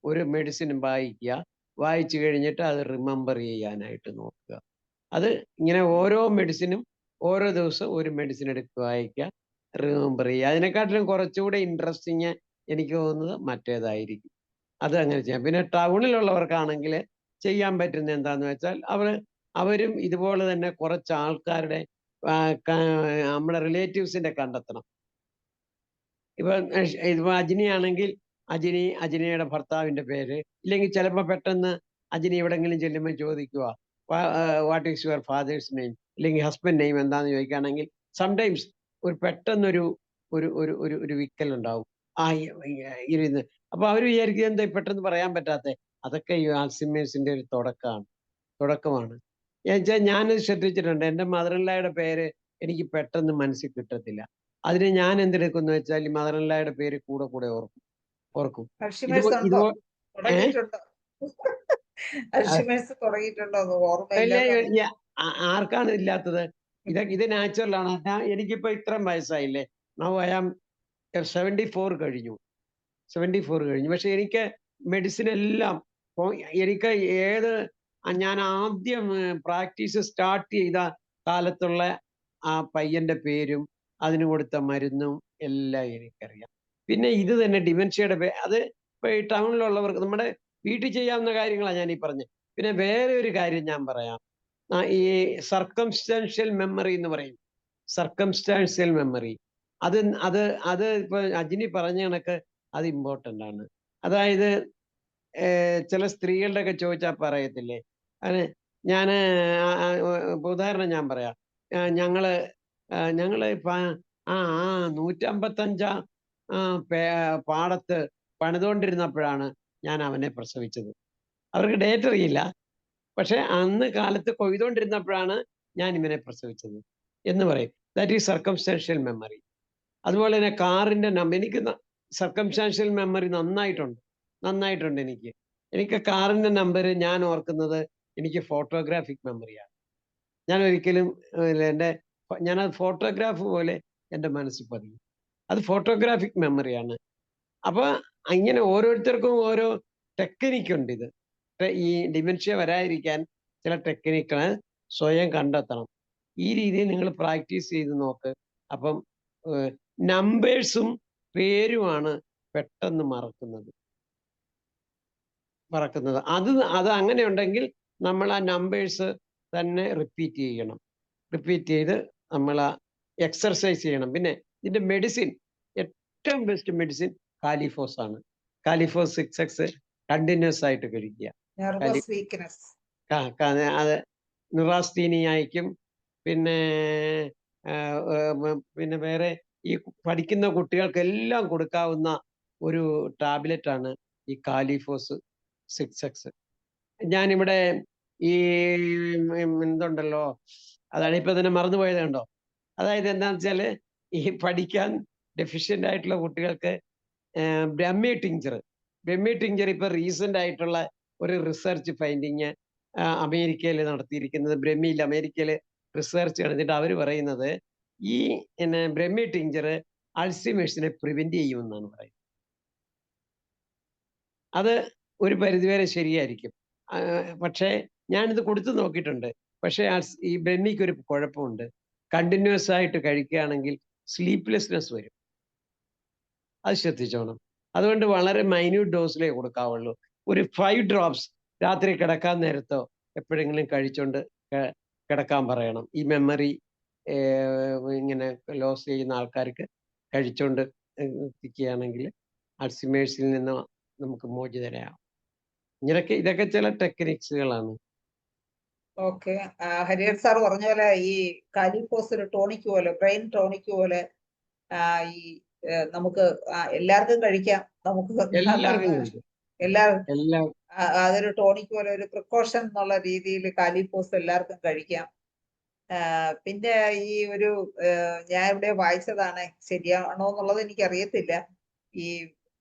ഒരു മെഡിസിൻ വായിക്കുക. വായിച്ചു കഴിഞ്ഞിട്ട് അത് റിമെമ്പർ ചെയ്യാനായിട്ട് നോക്കുക. അത് ഇങ്ങനെ ഓരോ മെഡിസിനും ഓരോ ദിവസം ഒരു മെഡിസിൻ എടുത്ത് വായിക്കുക. റിമെമ്പർ ചെയ്യുക. അതിനെക്കാട്ടിലും കുറച്ചുകൂടെ ഇൻട്രസ്റ്റിങ് എനിക്ക് തോന്നുന്നത് മറ്റേതായിരിക്കും. അത് അങ്ങനെ ചെയ്യാം. പിന്നെ ടൗണിലുള്ളവർക്കാണെങ്കിൽ ചെയ്യാൻ പറ്റുന്ന എന്താന്ന് വെച്ചാൽ അവരും ഇതുപോലെ തന്നെ കുറച്ച് ആൾക്കാരുടെ നമ്മുടെ റിലേറ്റീവ്സിന്റെ കണ്ടെത്തണം. ഇപ്പൊ അജിനിയാണെങ്കിൽ അജിനിയുടെ ഭർത്താവിന്റെ പേര്, ഇല്ലെങ്കിൽ ചിലപ്പോൾ പെട്ടെന്ന് അജിനി എവിടെങ്കിലും ചെല്ലുമ്പോൾ ചോദിക്കുക what is your fathers name, ഇല്ലെങ്കിൽ ഹസ്ബൻഡ് നെയിം എന്താന്ന് ചോദിക്കുകയാണെങ്കിൽ സംടൈംസ് ഒരു പെട്ടെന്നൊരു ഒരു ഒരു ഒരു ഒരു വിക്കലുണ്ടാവും. ഇരുന്ന് അപ്പൊ അവർ വിചാരിക്കുക എന്താ പെട്ടെന്ന് പറയാൻ പറ്റാത്ത. അതൊക്കെ ഈ ആൽസിമേഴ്സിന്റെ ഒരു തുടക്കമാണ്. ഞാൻ ശ്രദ്ധിച്ചിട്ടുണ്ട്, എൻ്റെ മദറിൻലായുടെ പേര് എനിക്ക് പെട്ടെന്ന് മനസ്സിൽ കിട്ടത്തില്ല. അതിന് ഞാൻ എന്തെടുക്കുന്നു വെച്ചാൽ ഈ മദറിൻലായുടെ പേര് കൂടെ കൂടെ ഓർക്കും. അൽഷിമേഴ്സ് ഉണ്ടോ? തുടങ്ങിയിട്ടുണ്ടോ? അൽഷിമേഴ്സ് തുടങ്ങിയിട്ടുണ്ടോ? ഓർമ്മയില്ല. ആർക്കാണ് ഇല്ലാത്തത്? ഇത് നാച്ചുറൽ ആണ്. എനിക്കിപ്പോ ഇത്രയും വയസ്സായില്ലേ, നൗ ഐ ആം 74 കഴിഞ്ഞു. പക്ഷെ എനിക്ക് മെഡിസിൻ എല്ലാം എനിക്ക് ഞാൻ ആദ്യം പ്രാക്ടീസ് സ്റ്റാർട്ട് ചെയ്ത കാലത്തുള്ള ആ പയ്യന്റെ പേരും അതിന് കൊടുത്ത മരുന്നും എല്ലാം എനിക്കറിയാം. പിന്നെ ഇത് തന്നെ ഡിമെൻഷ്യയുടെ അത് ഇപ്പൊ ഈ ടൗണിലുള്ളവർക്ക് നമ്മുടെ വീട്ടിൽ ചെയ്യാവുന്ന കാര്യങ്ങളാണ് ഞാൻ ഈ പറഞ്ഞത്. പിന്നെ വേറെ ഒരു കാര്യം ഞാൻ പറയാം. ഈ സർക്കംസ്റ്റാൻഷ്യൽ മെമ്മറി എന്ന് പറയും. സർക്കംസ്റ്റാൻഷ്യൽ മെമ്മറി അത് ഇപ്പൊ അജിനി പറഞ്ഞ കണക്ക് അത് ഇമ്പോർട്ടൻ്റ് ആണ്. അതായത് ചില സ്ത്രീകളുടെ ഒക്കെ ചോദിച്ചാൽ പറയത്തില്ലേ, അത് ഞാന് ഉദാഹരണം ഞാൻ പറയാം. ഞങ്ങള് 155 പാടത്ത് പണിതുകൊണ്ടിരുന്നപ്പോഴാണ് ഞാൻ അവനെ പ്രസവിച്ചത്. അവർക്ക് ഡേറ്റ് അറിയില്ല, പക്ഷെ അന്ന് കാലത്ത് കൊയ്തുകൊണ്ടിരുന്നപ്പോഴാണ് ഞാൻ ഇവനെ പ്രസവിച്ചത് എന്ന് പറയും. That is circumstantial memory. അതുപോലെ തന്നെ കാറിന്റെ നമ്പർ, എനിക്ക് സർക്കംസ്റ്റാൻഷ്യൽ മെമ്മറി നന്നായിട്ടുണ്ട് എനിക്ക് കാറിന്റെ നമ്പർ ഞാൻ ഓർക്കുന്നത് എനിക്ക് ഫോട്ടോഗ്രാഫിക് മെമ്മറിയാണ്. ഞാൻ ഒരിക്കലും ഞാനത് ഫോട്ടോഗ്രാഫ് പോലെ എൻ്റെ മനസ്സിൽ പതിയും. അത് ഫോട്ടോഗ്രാഫിക് മെമ്മറിയാണ്. അപ്പൊ ഇങ്ങനെ ഓരോരുത്തർക്കും ഓരോ ടെക്നിക്കുണ്ട്. ഈ ഡിമെൻഷ്യ വരാതിരിക്കാൻ ചില ടെക്നിക്കുകൾ സ്വയം കണ്ടെത്തണം. ഈ രീതിയിൽ നിങ്ങൾ പ്രാക്ടീസ് ചെയ്ത് നോക്ക്. അപ്പം നമ്പേഴ്സും പേരുമാണ് പെട്ടെന്ന് മറക്കുന്നത്. അത് അങ്ങനെ ഉണ്ടെങ്കിൽ നമ്മൾ ആ നമ്പേഴ്സ് തന്നെ റിപ്പീറ്റ് ചെയ്ത് നമ്മൾ എക്സർസൈസ് ചെയ്യണം. പിന്നെ ഇതിന്റെ മെഡിസിൻ, ഏറ്റവും ബെസ്റ്റ് മെഡിസിൻ കാലിഫോസ് ആണ്. കാലിഫോസ് 6x കണ്ടിന്യൂസ് ആയിട്ട് കഴിക്കുക. അത് നിറാസ്തീനിയായിരിക്കും. പിന്നെ വേറെ ഈ പഠിക്കുന്ന കുട്ടികൾക്കെല്ലാം കൊടുക്കാവുന്ന ഒരു ടാബ്ലറ്റ് ആണ് ഈ കാലിഫോസ് 6x. ഞാനിവിടെ ഈ എന്തുണ്ടല്ലോ, അതാണ് ഇപ്പൊ തന്നെ മറന്നുപോയത് കണ്ടോ. അതായത് എന്താണെന്ന് വെച്ചാല് ഈ പഠിക്കാൻ ഡെഫിഷ്യന്റ് ആയിട്ടുള്ള കുട്ടികൾക്ക് ബ്രഹ്മി ടിഞ്ചർ ഇപ്പൊ റീസെന്റ് ആയിട്ടുള്ള ഒരു റിസർച്ച് ഫൈൻഡിങ് അമേരിക്കയിൽ നടത്തിയിരിക്കുന്നത്. ബ്രഹ്മിയിൽ അമേരിക്കയിൽ റിസർച്ച് നടത്തിയിട്ട് അവർ പറയുന്നത് ഈ ബ്രഹ്മി ടിഞ്ചർ അൾസിമേഴ്സിനെ പ്രിവെന്റ് ചെയ്യുമെന്നാണ് പറയുന്നത്. അത് ഒരു പരിധിവരെ ശരിയായിരിക്കും. പക്ഷേ ഞാനിത് കൊടുത്തു നോക്കിയിട്ടുണ്ട്. പക്ഷേ ഈ ബ്രഹ്മിക്ക് ഒരു കുഴപ്പമുണ്ട്. കണ്ടിന്യൂസ് ആയിട്ട് കഴിക്കുകയാണെങ്കിൽ സ്ലീപ്ലെസ്നെസ് വരും. അത് ശ്രദ്ധിച്ചോണം. അതുകൊണ്ട് വളരെ മൈന്യൂട്ട് ഡോസിലേ കൊടുക്കാവുള്ളൂ. ഒരു 5 drops രാത്രി കിടക്കാൻ നേരത്തോ എപ്പോഴെങ്കിലും കഴിച്ചോണ്ട് കിടക്കാൻ പറയണം. ഈ മെമ്മറി ഇങ്ങനെ ലോസ് ചെയ്യുന്ന ആൾക്കാർക്ക് കഴിച്ചോണ്ട് എത്തിക്കുകയാണെങ്കിൽ അൾസിമേഴ്സിൽ നിന്ന് നമുക്ക് മോചിതരാകും. ഇതൊക്കെ ചില ടെക്നിക്സുകളാണ്. ഓക്കെ. ഹരിഹർ സാർ പറഞ്ഞ പോലെ ഈ കാലിഫോസ് ഒരു ടോണിക് പോലെ, ബ്രെയിൻ ടോണിക് പോലെ ഈ നമുക്ക് എല്ലാവർക്കും കഴിക്കാം. നമുക്ക് അതൊരു ടോണിക് പോലെ, ഒരു പ്രിക്കോഷൻ എന്നുള്ള രീതിയിൽ കാലിഫോസ് എല്ലാവർക്കും കഴിക്കാം. പിന്നെ ഈ ഒരു ഞാൻ ഇവിടെ വായിച്ചതാണ്, ശരിയാണോ എന്നുള്ളത് എനിക്കറിയത്തില്ല. ഈ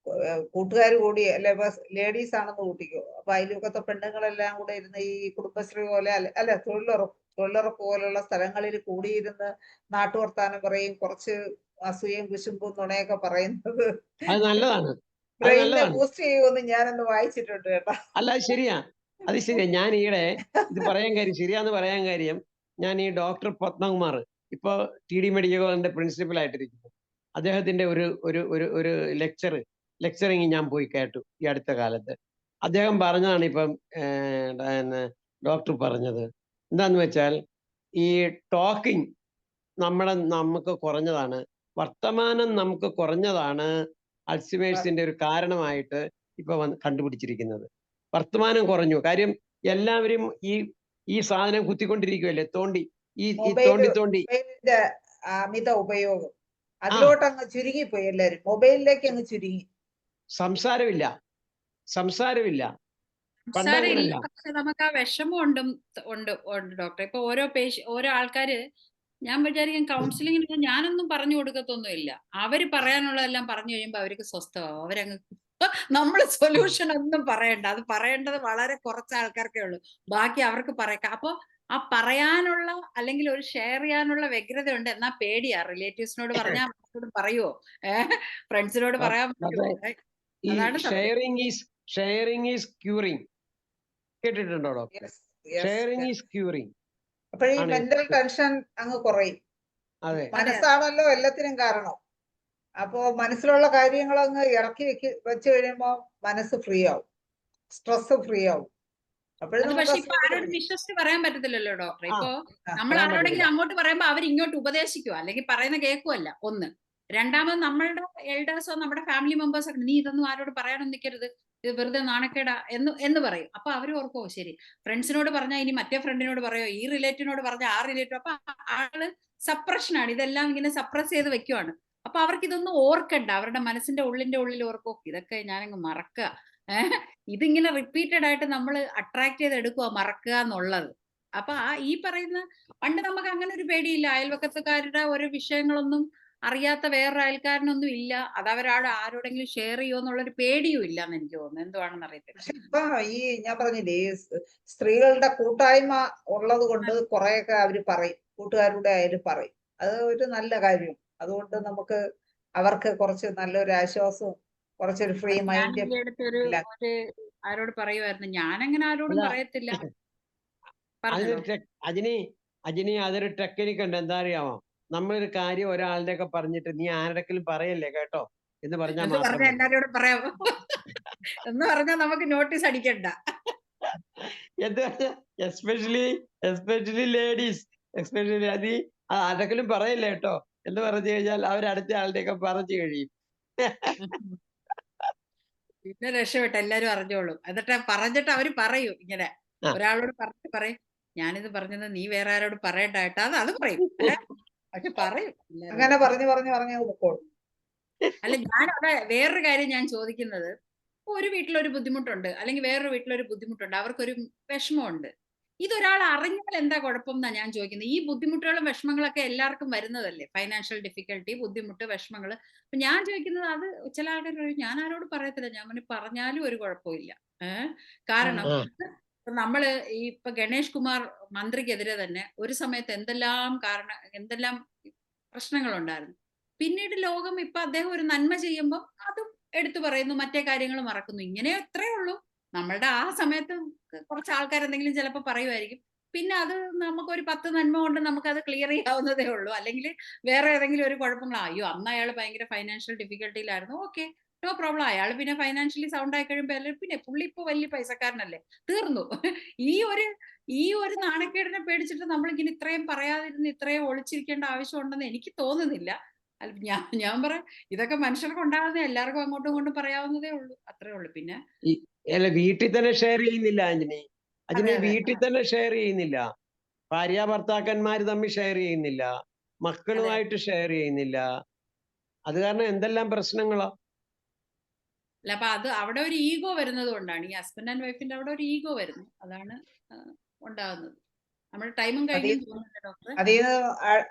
കൂട്ടുകാർ കൂടി അല്ലെ, ലേഡീസ് ആണെന്ന് കൂട്ടിക്കോ, അപ്പൊ അയൽവക്കത്തെ പെണ്ണുങ്ങളെല്ലാം കൂടെ ഇരുന്ന് ഈ കുടുംബശ്രീ പോലെ അല്ല തൊഴിലുറപ്പ് പോലുള്ള സ്ഥലങ്ങളിൽ കൂടിയിരുന്ന് നാട്ടുവർത്താനം പറയും, കുറച്ച് അസൂയയും കുശുമ്പും നുണയൊക്കെ പറയുന്നത് നല്ലതാണ്. ബ്രെയിനിനെ ബൂസ്റ്റ് ചെയ്യുമെന്ന് ഞാനൊന്ന് വായിച്ചിട്ടുണ്ട് കേട്ടോ. അല്ല അത് ശരിയാ. ഞാൻ ഈയിടെ ഇത് ശരിയാന്ന് പറയാൻ കാര്യം, ഞാൻ ഈ ഡോക്ടർ പത്മകുമാർ ഇപ്പൊ TD മെഡിക്കൽ കോളേജിന്റെ പ്രിൻസിപ്പൽ ആയിട്ടിരിക്കുന്നു. അദ്ദേഹത്തിന്റെ ഒരു ലെക്ചറിങ് ഞാൻ പോയി കേട്ടു ഈ അടുത്ത കാലത്ത്. അദ്ദേഹം പറഞ്ഞതാണ് ഇപ്പം ഡോക്ടർ പറഞ്ഞത്. എന്താന്ന് വെച്ചാൽ ഈ ടോക്കിംഗ് നമുക്ക് കുറഞ്ഞതാണ്, വർത്തമാനം നമുക്ക് കുറഞ്ഞതാണ് അൾസിമേഴ്സിന്റെ ഒരു കാരണമായിട്ട് ഇപ്പൊ കണ്ടുപിടിച്ചിരിക്കുന്നത്. വർത്തമാനം കുറഞ്ഞു. കാര്യം എല്ലാവരും ഈ സാധനം കുത്തിക്കൊണ്ടിരിക്കുവല്ലേ, തോണ്ടി തോണ്ടി മൊബൈലിന്റെ അമിത ഉപയോഗം അതിലോട്ട് അങ്ങ് ചുരുങ്ങിപ്പോയി. എല്ലാരും മൊബൈലിലേക്ക് അങ്ങ് ചുരുങ്ങി. സംസാരമില്ല. സംസാരമില്ല. പണ്ടങ്ങനല്ല. പക്ഷെ നമുക്ക് ആ വിഷമം ഉണ്ട് ഡോക്ടർ. ഇപ്പൊ ഓരോ ആൾക്കാര്, ഞാൻ വിചാരിക്കും കൗൺസിലിങ്ങിന് ഞാനൊന്നും പറഞ്ഞു കൊടുക്കത്തൊന്നുമില്ല. അവര് പറയാനുള്ളതെല്ലാം പറഞ്ഞു കഴിയുമ്പോ അവർക്ക് സ്വസ്ഥമാവും. അവരങ്ങ് നമ്മള് സൊല്യൂഷൻ ഒന്നും പറയണ്ട. അത് പറയേണ്ടത് വളരെ കുറച്ച് ആൾക്കാർക്കേ ഉള്ളൂ. ബാക്കി അവർക്ക് പറയാം. അപ്പൊ ആ പറയാനുള്ള അല്ലെങ്കിൽ ഒരു ഷെയർ ചെയ്യാനുള്ള വ്യഗ്രത ഉണ്ട്. എന്നാ പേടിയാ. റിലേറ്റീവ്സിനോട് പറഞ്ഞാൽ പറയുവോ, ഫ്രണ്ട്സിനോട് പറയാൻ പറ്റുമോ? അതാണ് ഷെയറിംഗ് ഈസ് ക്യൂറിംഗ്. കേട്ടിട്ടുണ്ടോ ഡോക്ടർ? Sharing is curing. അപ്പൊ ഈ മെന്റൽ ടെൻഷൻ അങ്ങ് കുറയും. അതെ, മനസ്സാണല്ലോ എല്ലാത്തിനും കാരണം. അപ്പോ മനസ്സിലുള്ള കാര്യങ്ങൾ അങ്ങ് ഇറക്കി വെച്ച് കഴിയുമ്പോ മനസ്സ് ഫ്രീ ആവും, സ്ട്രെസ് ഫ്രീ ആവും. പക്ഷെ ഇപ്പൊ ആരോടും വിശ്വസിച്ച് പറയാൻ പറ്റത്തില്ലല്ലോ ഡോക്ടർ. ഇപ്പൊ നമ്മൾ ആരോടെങ്കിലും അങ്ങോട്ട് പറയുമ്പോ അവർ ഇങ്ങോട്ട് ഉപദേശിക്കുക, അല്ലെങ്കിൽ പറയുന്ന കേൾക്കുമല്ല. ഒന്ന്. രണ്ടാമത് നമ്മളുടെ എൽഡേഴ്സോ നമ്മുടെ ഫാമിലി മെമ്പേഴ്സോ ഒക്കെ നീ ഇതൊന്നും ആരോട് പറയാനൊന്നും നിൽക്കരുത്, ഇത് വെറുതെ നാണക്കേടാ എന്ന് പറയും. അപ്പൊ അവർ ഓർക്കോ ശരി, ഫ്രണ്ട്സിനോട് പറഞ്ഞാൽ ഇനി മറ്റേ ഫ്രണ്ടിനോട് പറയോ, ഈ റിലേറ്റീവിനോട് പറഞ്ഞാൽ ആ റിലേറ്റീവ്. അപ്പൊ ആള് സപ്രഷനാണ്, ഇതെല്ലാം ഇങ്ങനെ സപ്രസ് ചെയ്ത് വെക്കുവാണ്. അപ്പൊ അവർക്ക് ഇതൊന്നും ഓർക്കണ്ട. അവരുടെ മനസ്സിന്റെ ഉള്ളിൽ ഓർക്കോ ഇതൊക്കെ ഞാനങ്ങ് മറക്കുക. ഇതിങ്ങനെ റിപ്പീറ്റഡ് ആയിട്ട് നമ്മൾ അട്രാക്ട് ചെയ്ത് എടുക്കുക, മറക്കുക എന്നുള്ളത്. അപ്പൊ ഈ പറയുന്ന പണ്ട് നമുക്ക് അങ്ങനെ ഒരു പേടിയില്ല. അയൽവക്കത്തുകാരുടെ ഓരോ വിഷയങ്ങളൊന്നും അറിയാത്ത വേറൊരു അയൽക്കാരനൊന്നും ഇല്ല. അത് ആരോടെങ്കിലും ഷെയർ ചെയ്യുമോ എന്നുള്ളൊരു പേടിയും ഇല്ല എന്ന് എനിക്ക് തോന്നുന്നു. എന്തുവാണെന്ന് അറിയത്തില്ല. പക്ഷെ ഇപ്പൊ ഞാൻ പറഞ്ഞില്ലേ, സ്ത്രീകളുടെ കൂട്ടായ്മ ഉള്ളത് കൊണ്ട് കുറെയൊക്കെ അവര് പറയും, കൂട്ടുകാരുടെ ആയാലും പറയും. അത് ഒരു നല്ല കാര്യം. അതുകൊണ്ട് നമുക്ക് അവർക്ക് കുറച്ച് നല്ലൊരു ആശ്വാസവും കുറച്ചൊരു ഫ്രീ മൈൻഡ്. ആരോട് പറയുമായിരുന്നു, ഞാനങ്ങനെ ആരോടും പറയത്തില്ല. അതൊരു ടെക്നിക്ക് ഉണ്ട്. എന്താ അറിയാമോ? നമ്മളൊരു കാര്യം ഒരാളുടെ ഒക്കെ പറഞ്ഞിട്ട് നീ ആരുടെങ്കിലും പറയല്ലേ കേട്ടോ എന്ന് പറഞ്ഞാൽ എല്ലാരോടും പറയാമോ എന്ന് പറഞ്ഞാൽ നമുക്ക് നോട്ടീസ് അടിക്കണ്ട. എസ്പെഷ്യലി ലേഡീസ്, എസ്പെഷ്യലി അത് ആരെങ്കിലും പറയല്ലേ കേട്ടോ എന്ന് പറഞ്ഞു കഴിഞ്ഞാൽ അവരടുത്ത ആളുടെ ഒക്കെ പറഞ്ഞു കഴിയും. പിന്നെ രക്ഷപ്പെട്ട എല്ലാരും അറിഞ്ഞോളും. എന്നിട്ട് പറഞ്ഞിട്ട് അവര് പറയും ഇങ്ങനെ, ഒരാളോട് പറയും ഞാനിത് പറഞ്ഞത് നീ വേറെ ആരോട് പറയണ്ട കേട്ടാ, അത് പറയും. പക്ഷെ പറയും. അങ്ങനെ പറഞ്ഞു പോക്കോളും. അല്ല, ഞാൻ അവിടെ വേറൊരു കാര്യം ഞാൻ ചോദിക്കുന്നത്, ഒരു വീട്ടിലൊരു ബുദ്ധിമുട്ടുണ്ട്, അല്ലെങ്കിൽ വേറൊരു വീട്ടിലൊരു ബുദ്ധിമുട്ടുണ്ട്, അവർക്കൊരു വിഷമമുണ്ട്. ഇതൊരാൾ അറിഞ്ഞാൽ എന്താ കുഴപ്പം എന്നാ ഞാൻ ചോദിക്കുന്നത്. ഈ ബുദ്ധിമുട്ടുകളും വിഷമങ്ങളൊക്കെ എല്ലാവർക്കും വരുന്നതല്ലേ, ഫൈനാൻഷ്യൽ ഡിഫിക്കൽട്ടി, ബുദ്ധിമുട്ട്, വിഷമങ്ങള്. അപ്പൊ ഞാൻ ചോദിക്കുന്നത്, അത് ചില ആൾക്കാർ പറയും ഞാൻ ആരോട് പറയത്തില്ല. ഞാൻ പറഞ്ഞാലും ഒരു കുഴപ്പമില്ല. കാരണം നമ്മള് ഇപ്പൊ ഗണേഷ് കുമാർ മന്ത്രിക്കെതിരെ തന്നെ ഒരു സമയത്ത് എന്തെല്ലാം പ്രശ്നങ്ങളുണ്ടായിരുന്നു. പിന്നീട് ലോകം ഇപ്പൊ അദ്ദേഹം ഒരു നന്മ ചെയ്യുമ്പോൾ അതും എടുത്തു പറയുന്നു, മറ്റേ കാര്യങ്ങൾ മറക്കുന്നു. ഇങ്ങനെ എത്രയേ ഉള്ളൂ. നമ്മളുടെ ആ സമയത്ത് കുറച്ച് ആൾക്കാർ എന്തെങ്കിലും ചിലപ്പോൾ പറയുമായിരിക്കും. പിന്നെ അത് നമുക്കൊരു 10 നന്മ കൊണ്ട് നമുക്കത് ക്ലിയർ ചെയ്യാവുന്നതേ ഉള്ളൂ. അല്ലെങ്കിൽ വേറെ ഏതെങ്കിലും ഒരു കുഴപ്പങ്ങൾ, അയ്യോ അന്ന് അയാൾ ഭയങ്കര ഫൈനാൻഷ്യൽ ഡിഫിക്കൽട്ടിയിലായിരുന്നു, ഓക്കെ നോ പ്രോബ്ലം. അയാൾ പിന്നെ ഫൈനാൻഷ്യലി സൗണ്ട് ആയി കഴിയുമ്പോൾ പിന്നെ പുള്ളി ഇപ്പൊ വലിയ പൈസക്കാരനല്ലേ, തീർന്നു. ഈ ഒരു നാണക്കേടിനെ പേടിച്ചിട്ട് നമ്മളിങ്ങനെ ഇത്രയും പറയാതിരുന്ന് ഇത്രയും ഒളിച്ചിരിക്കേണ്ട ആവശ്യമുണ്ടെന്ന് എനിക്ക് തോന്നുന്നില്ല. ഞാൻ പറയാം, ഇതൊക്കെ മനുഷ്യർക്ക് ഉണ്ടാകുന്ന, എല്ലാവർക്കും അങ്ങോട്ടും ഇങ്ങോട്ടും പറയാവുന്നതേ ഉള്ളൂ, അത്രേ ഉള്ളൂ. പിന്നെ വീട്ടിൽ തന്നെ ഷെയർ ചെയ്യുന്നില്ല ആഞ്ജലി. വീട്ടിൽ തന്നെ ഷെയർ ചെയ്യുന്നില്ല. ഭാര്യ ഭർത്താക്കന്മാര് തമ്മിൽ ഷെയർ ചെയ്യുന്നില്ല, മക്കളുമായിട്ട് ഷെയർ ചെയ്യുന്നില്ല. അത് കാരണം എന്തെല്ലാം പ്രശ്നങ്ങളാ. അല്ല, അപ്പൊ അത് അവിടെ ഒരു ഈഗോ വരുന്നത് കൊണ്ടാണ്, ഈ ഹസ്ബൻഡ് ആൻഡ് വൈഫിന്റെ അവിടെ ഒരു ഈഗോ വരുന്നു, അതാണ് ഉണ്ടാകുന്നത്. നമ്മുടെ ടൈമും കഴിഞ്ഞു തോന്നുന്നില്ല ഡോക്ടർ. അതീന്ന്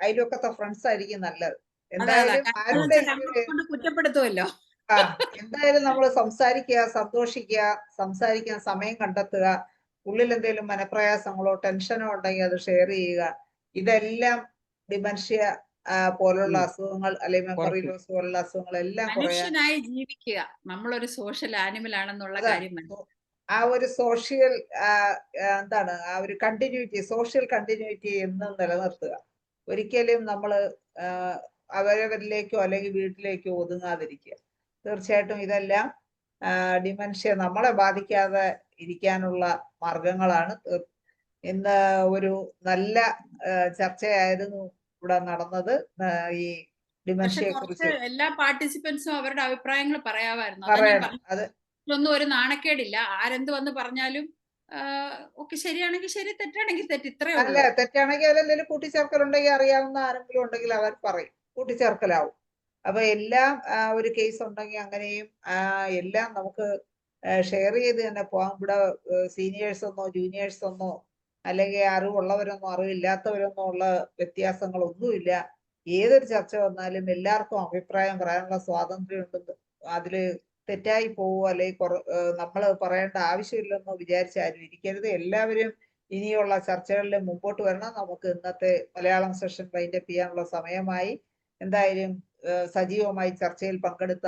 അയൽവക്കത്തെ ഫ്രണ്ട്സ് ആയിരിക്കും നല്ലത്. എന്തായാലും കുറ്റപ്പെടുത്തുമല്ലോ. എന്തായാലും നമ്മൾ സംസാരിക്കുക, സംസാരിക്കാൻ സമയം കണ്ടെത്തുക. ഉള്ളിൽ എന്തെങ്കിലും മനപ്രയാസങ്ങളോ ടെൻഷനോ ഉണ്ടെങ്കിൽ അത് ഷെയർ ചെയ്യുക. ഇതെല്ലാം ഡിമെൻഷ്യ പോലുള്ള അസുഖങ്ങൾ, അല്ലെങ്കിൽ മെമ്മറി ലോസ് പോലുള്ള അസുഖങ്ങളെല്ലാം മനുഷ്യനായി ജീവിക്കുക, നമ്മളൊരു സോഷ്യൽ ആനിമൽ ആണെന്നുള്ള കാര്യം. ആ ഒരു സോഷ്യൽ എന്താണ്, ആ ഒരു കണ്ടിന്യൂറ്റി, സോഷ്യൽ കണ്ടിന്യൂറ്റി എന്നും നിലനിർത്തുക. ഒരിക്കലും നമ്മള് അവരവരിലേക്കോ അല്ലെങ്കിൽ വീട്ടിലേക്കോ ഒതുങ്ങാതിരിക്കുക. തീർച്ചയായിട്ടും ഇതെല്ലാം ഡിമെൻഷ്യ നമ്മളെ ബാധിക്കാതെ ഇരിക്കാനുള്ള മാർഗങ്ങളാണ്. ഇന്ന് ഒരു നല്ല ചർച്ചയായിരുന്നു ഇവിടെ നടന്നത് ഈ പക്ഷെ ഡിമെൻഷ്യയെ കുറച്ച് കുറിച്ച്. എല്ലാ പാർട്ടിസിപ്പൻസും അവരുടെ അഭിപ്രായങ്ങൾ പറയാമായിരുന്നു. അതാ ഞാൻ പറയണം പറഞ്ഞത്. അത് ഇതിലൊന്നും ഒരു നാണക്കേടില്ല. ആരെന്ത് വന്ന് പറഞ്ഞാലും ഓക്കെ, ശരിയാണെങ്കിൽ ശരി, തെറ്റാണെങ്കിൽ തെറ്റ്, ഇത്രേ അല്ല, ഉള്ളൂ. തെറ്റാണെങ്കിൽ അതിലെന്തെങ്കിലും കൂട്ടിച്ചേർക്കലുണ്ടെങ്കിൽ അറിയാവുന്ന ആരെങ്കിലും ഉണ്ടെങ്കിൽ അവർ പറയും, കൂട്ടിച്ചേർക്കലാവും. അപ്പൊ എല്ലാം ഒരു കേസ് ഉണ്ടെങ്കിൽ അങ്ങനെയും എല്ലാം നമുക്ക് ഷെയർ ചെയ്ത് തന്നെ പോകാം. ഇവിടെ സീനിയേഴ്സ് ഒന്നോ ജൂനിയേഴ്സ് ഒന്നോ അല്ലെങ്കിൽ അറിവുള്ളവരൊന്നോ അറിവില്ലാത്തവരൊന്നോ ഉള്ള വ്യത്യാസങ്ങളൊന്നുമില്ല. ഏതൊരു ചർച്ച വന്നാലും എല്ലാവർക്കും അഭിപ്രായം പറയാനുള്ള സ്വാതന്ത്ര്യം ഉണ്ടെന്ന് അതില് തെറ്റായി പോവോ അല്ലെങ്കിൽ നമ്മൾ പറയേണ്ട ആവശ്യമില്ലെന്നോ വിചാരിച്ച് ആരും ഇരിക്കരുത്. എല്ലാവരും ഇനിയുള്ള ചർച്ചകളിൽ മുമ്പോട്ട് വരണം. നമുക്ക് ഇന്നത്തെ മലയാളം സെഷൻ വൈൻഡപ്പ് ചെയ്യാനുള്ള സമയമായി. എന്തായാലും സജീവമായി ചർച്ചയിൽ പങ്കെടുത്ത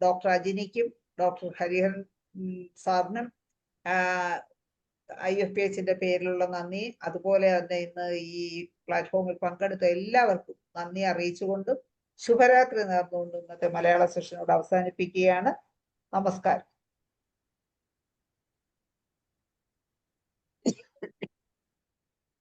ഡോക്ടർ അജിനിക്കും ഡോക്ടർ ഹരിഹരൻ സാറിനും IFPHന്റെ പേരിലുള്ള നന്ദി, അതുപോലെ തന്നെ ഇന്ന് ഈ പ്ലാറ്റ്ഫോമിൽ പങ്കെടുത്ത എല്ലാവർക്കും നന്ദി അറിയിച്ചുകൊണ്ടും ശുഭരാത്രി നേർന്നുകൊണ്ടും ഇന്നത്തെ മലയാള സെഷനോട് അവസാനിപ്പിക്കുകയാണ്. നമസ്കാരം.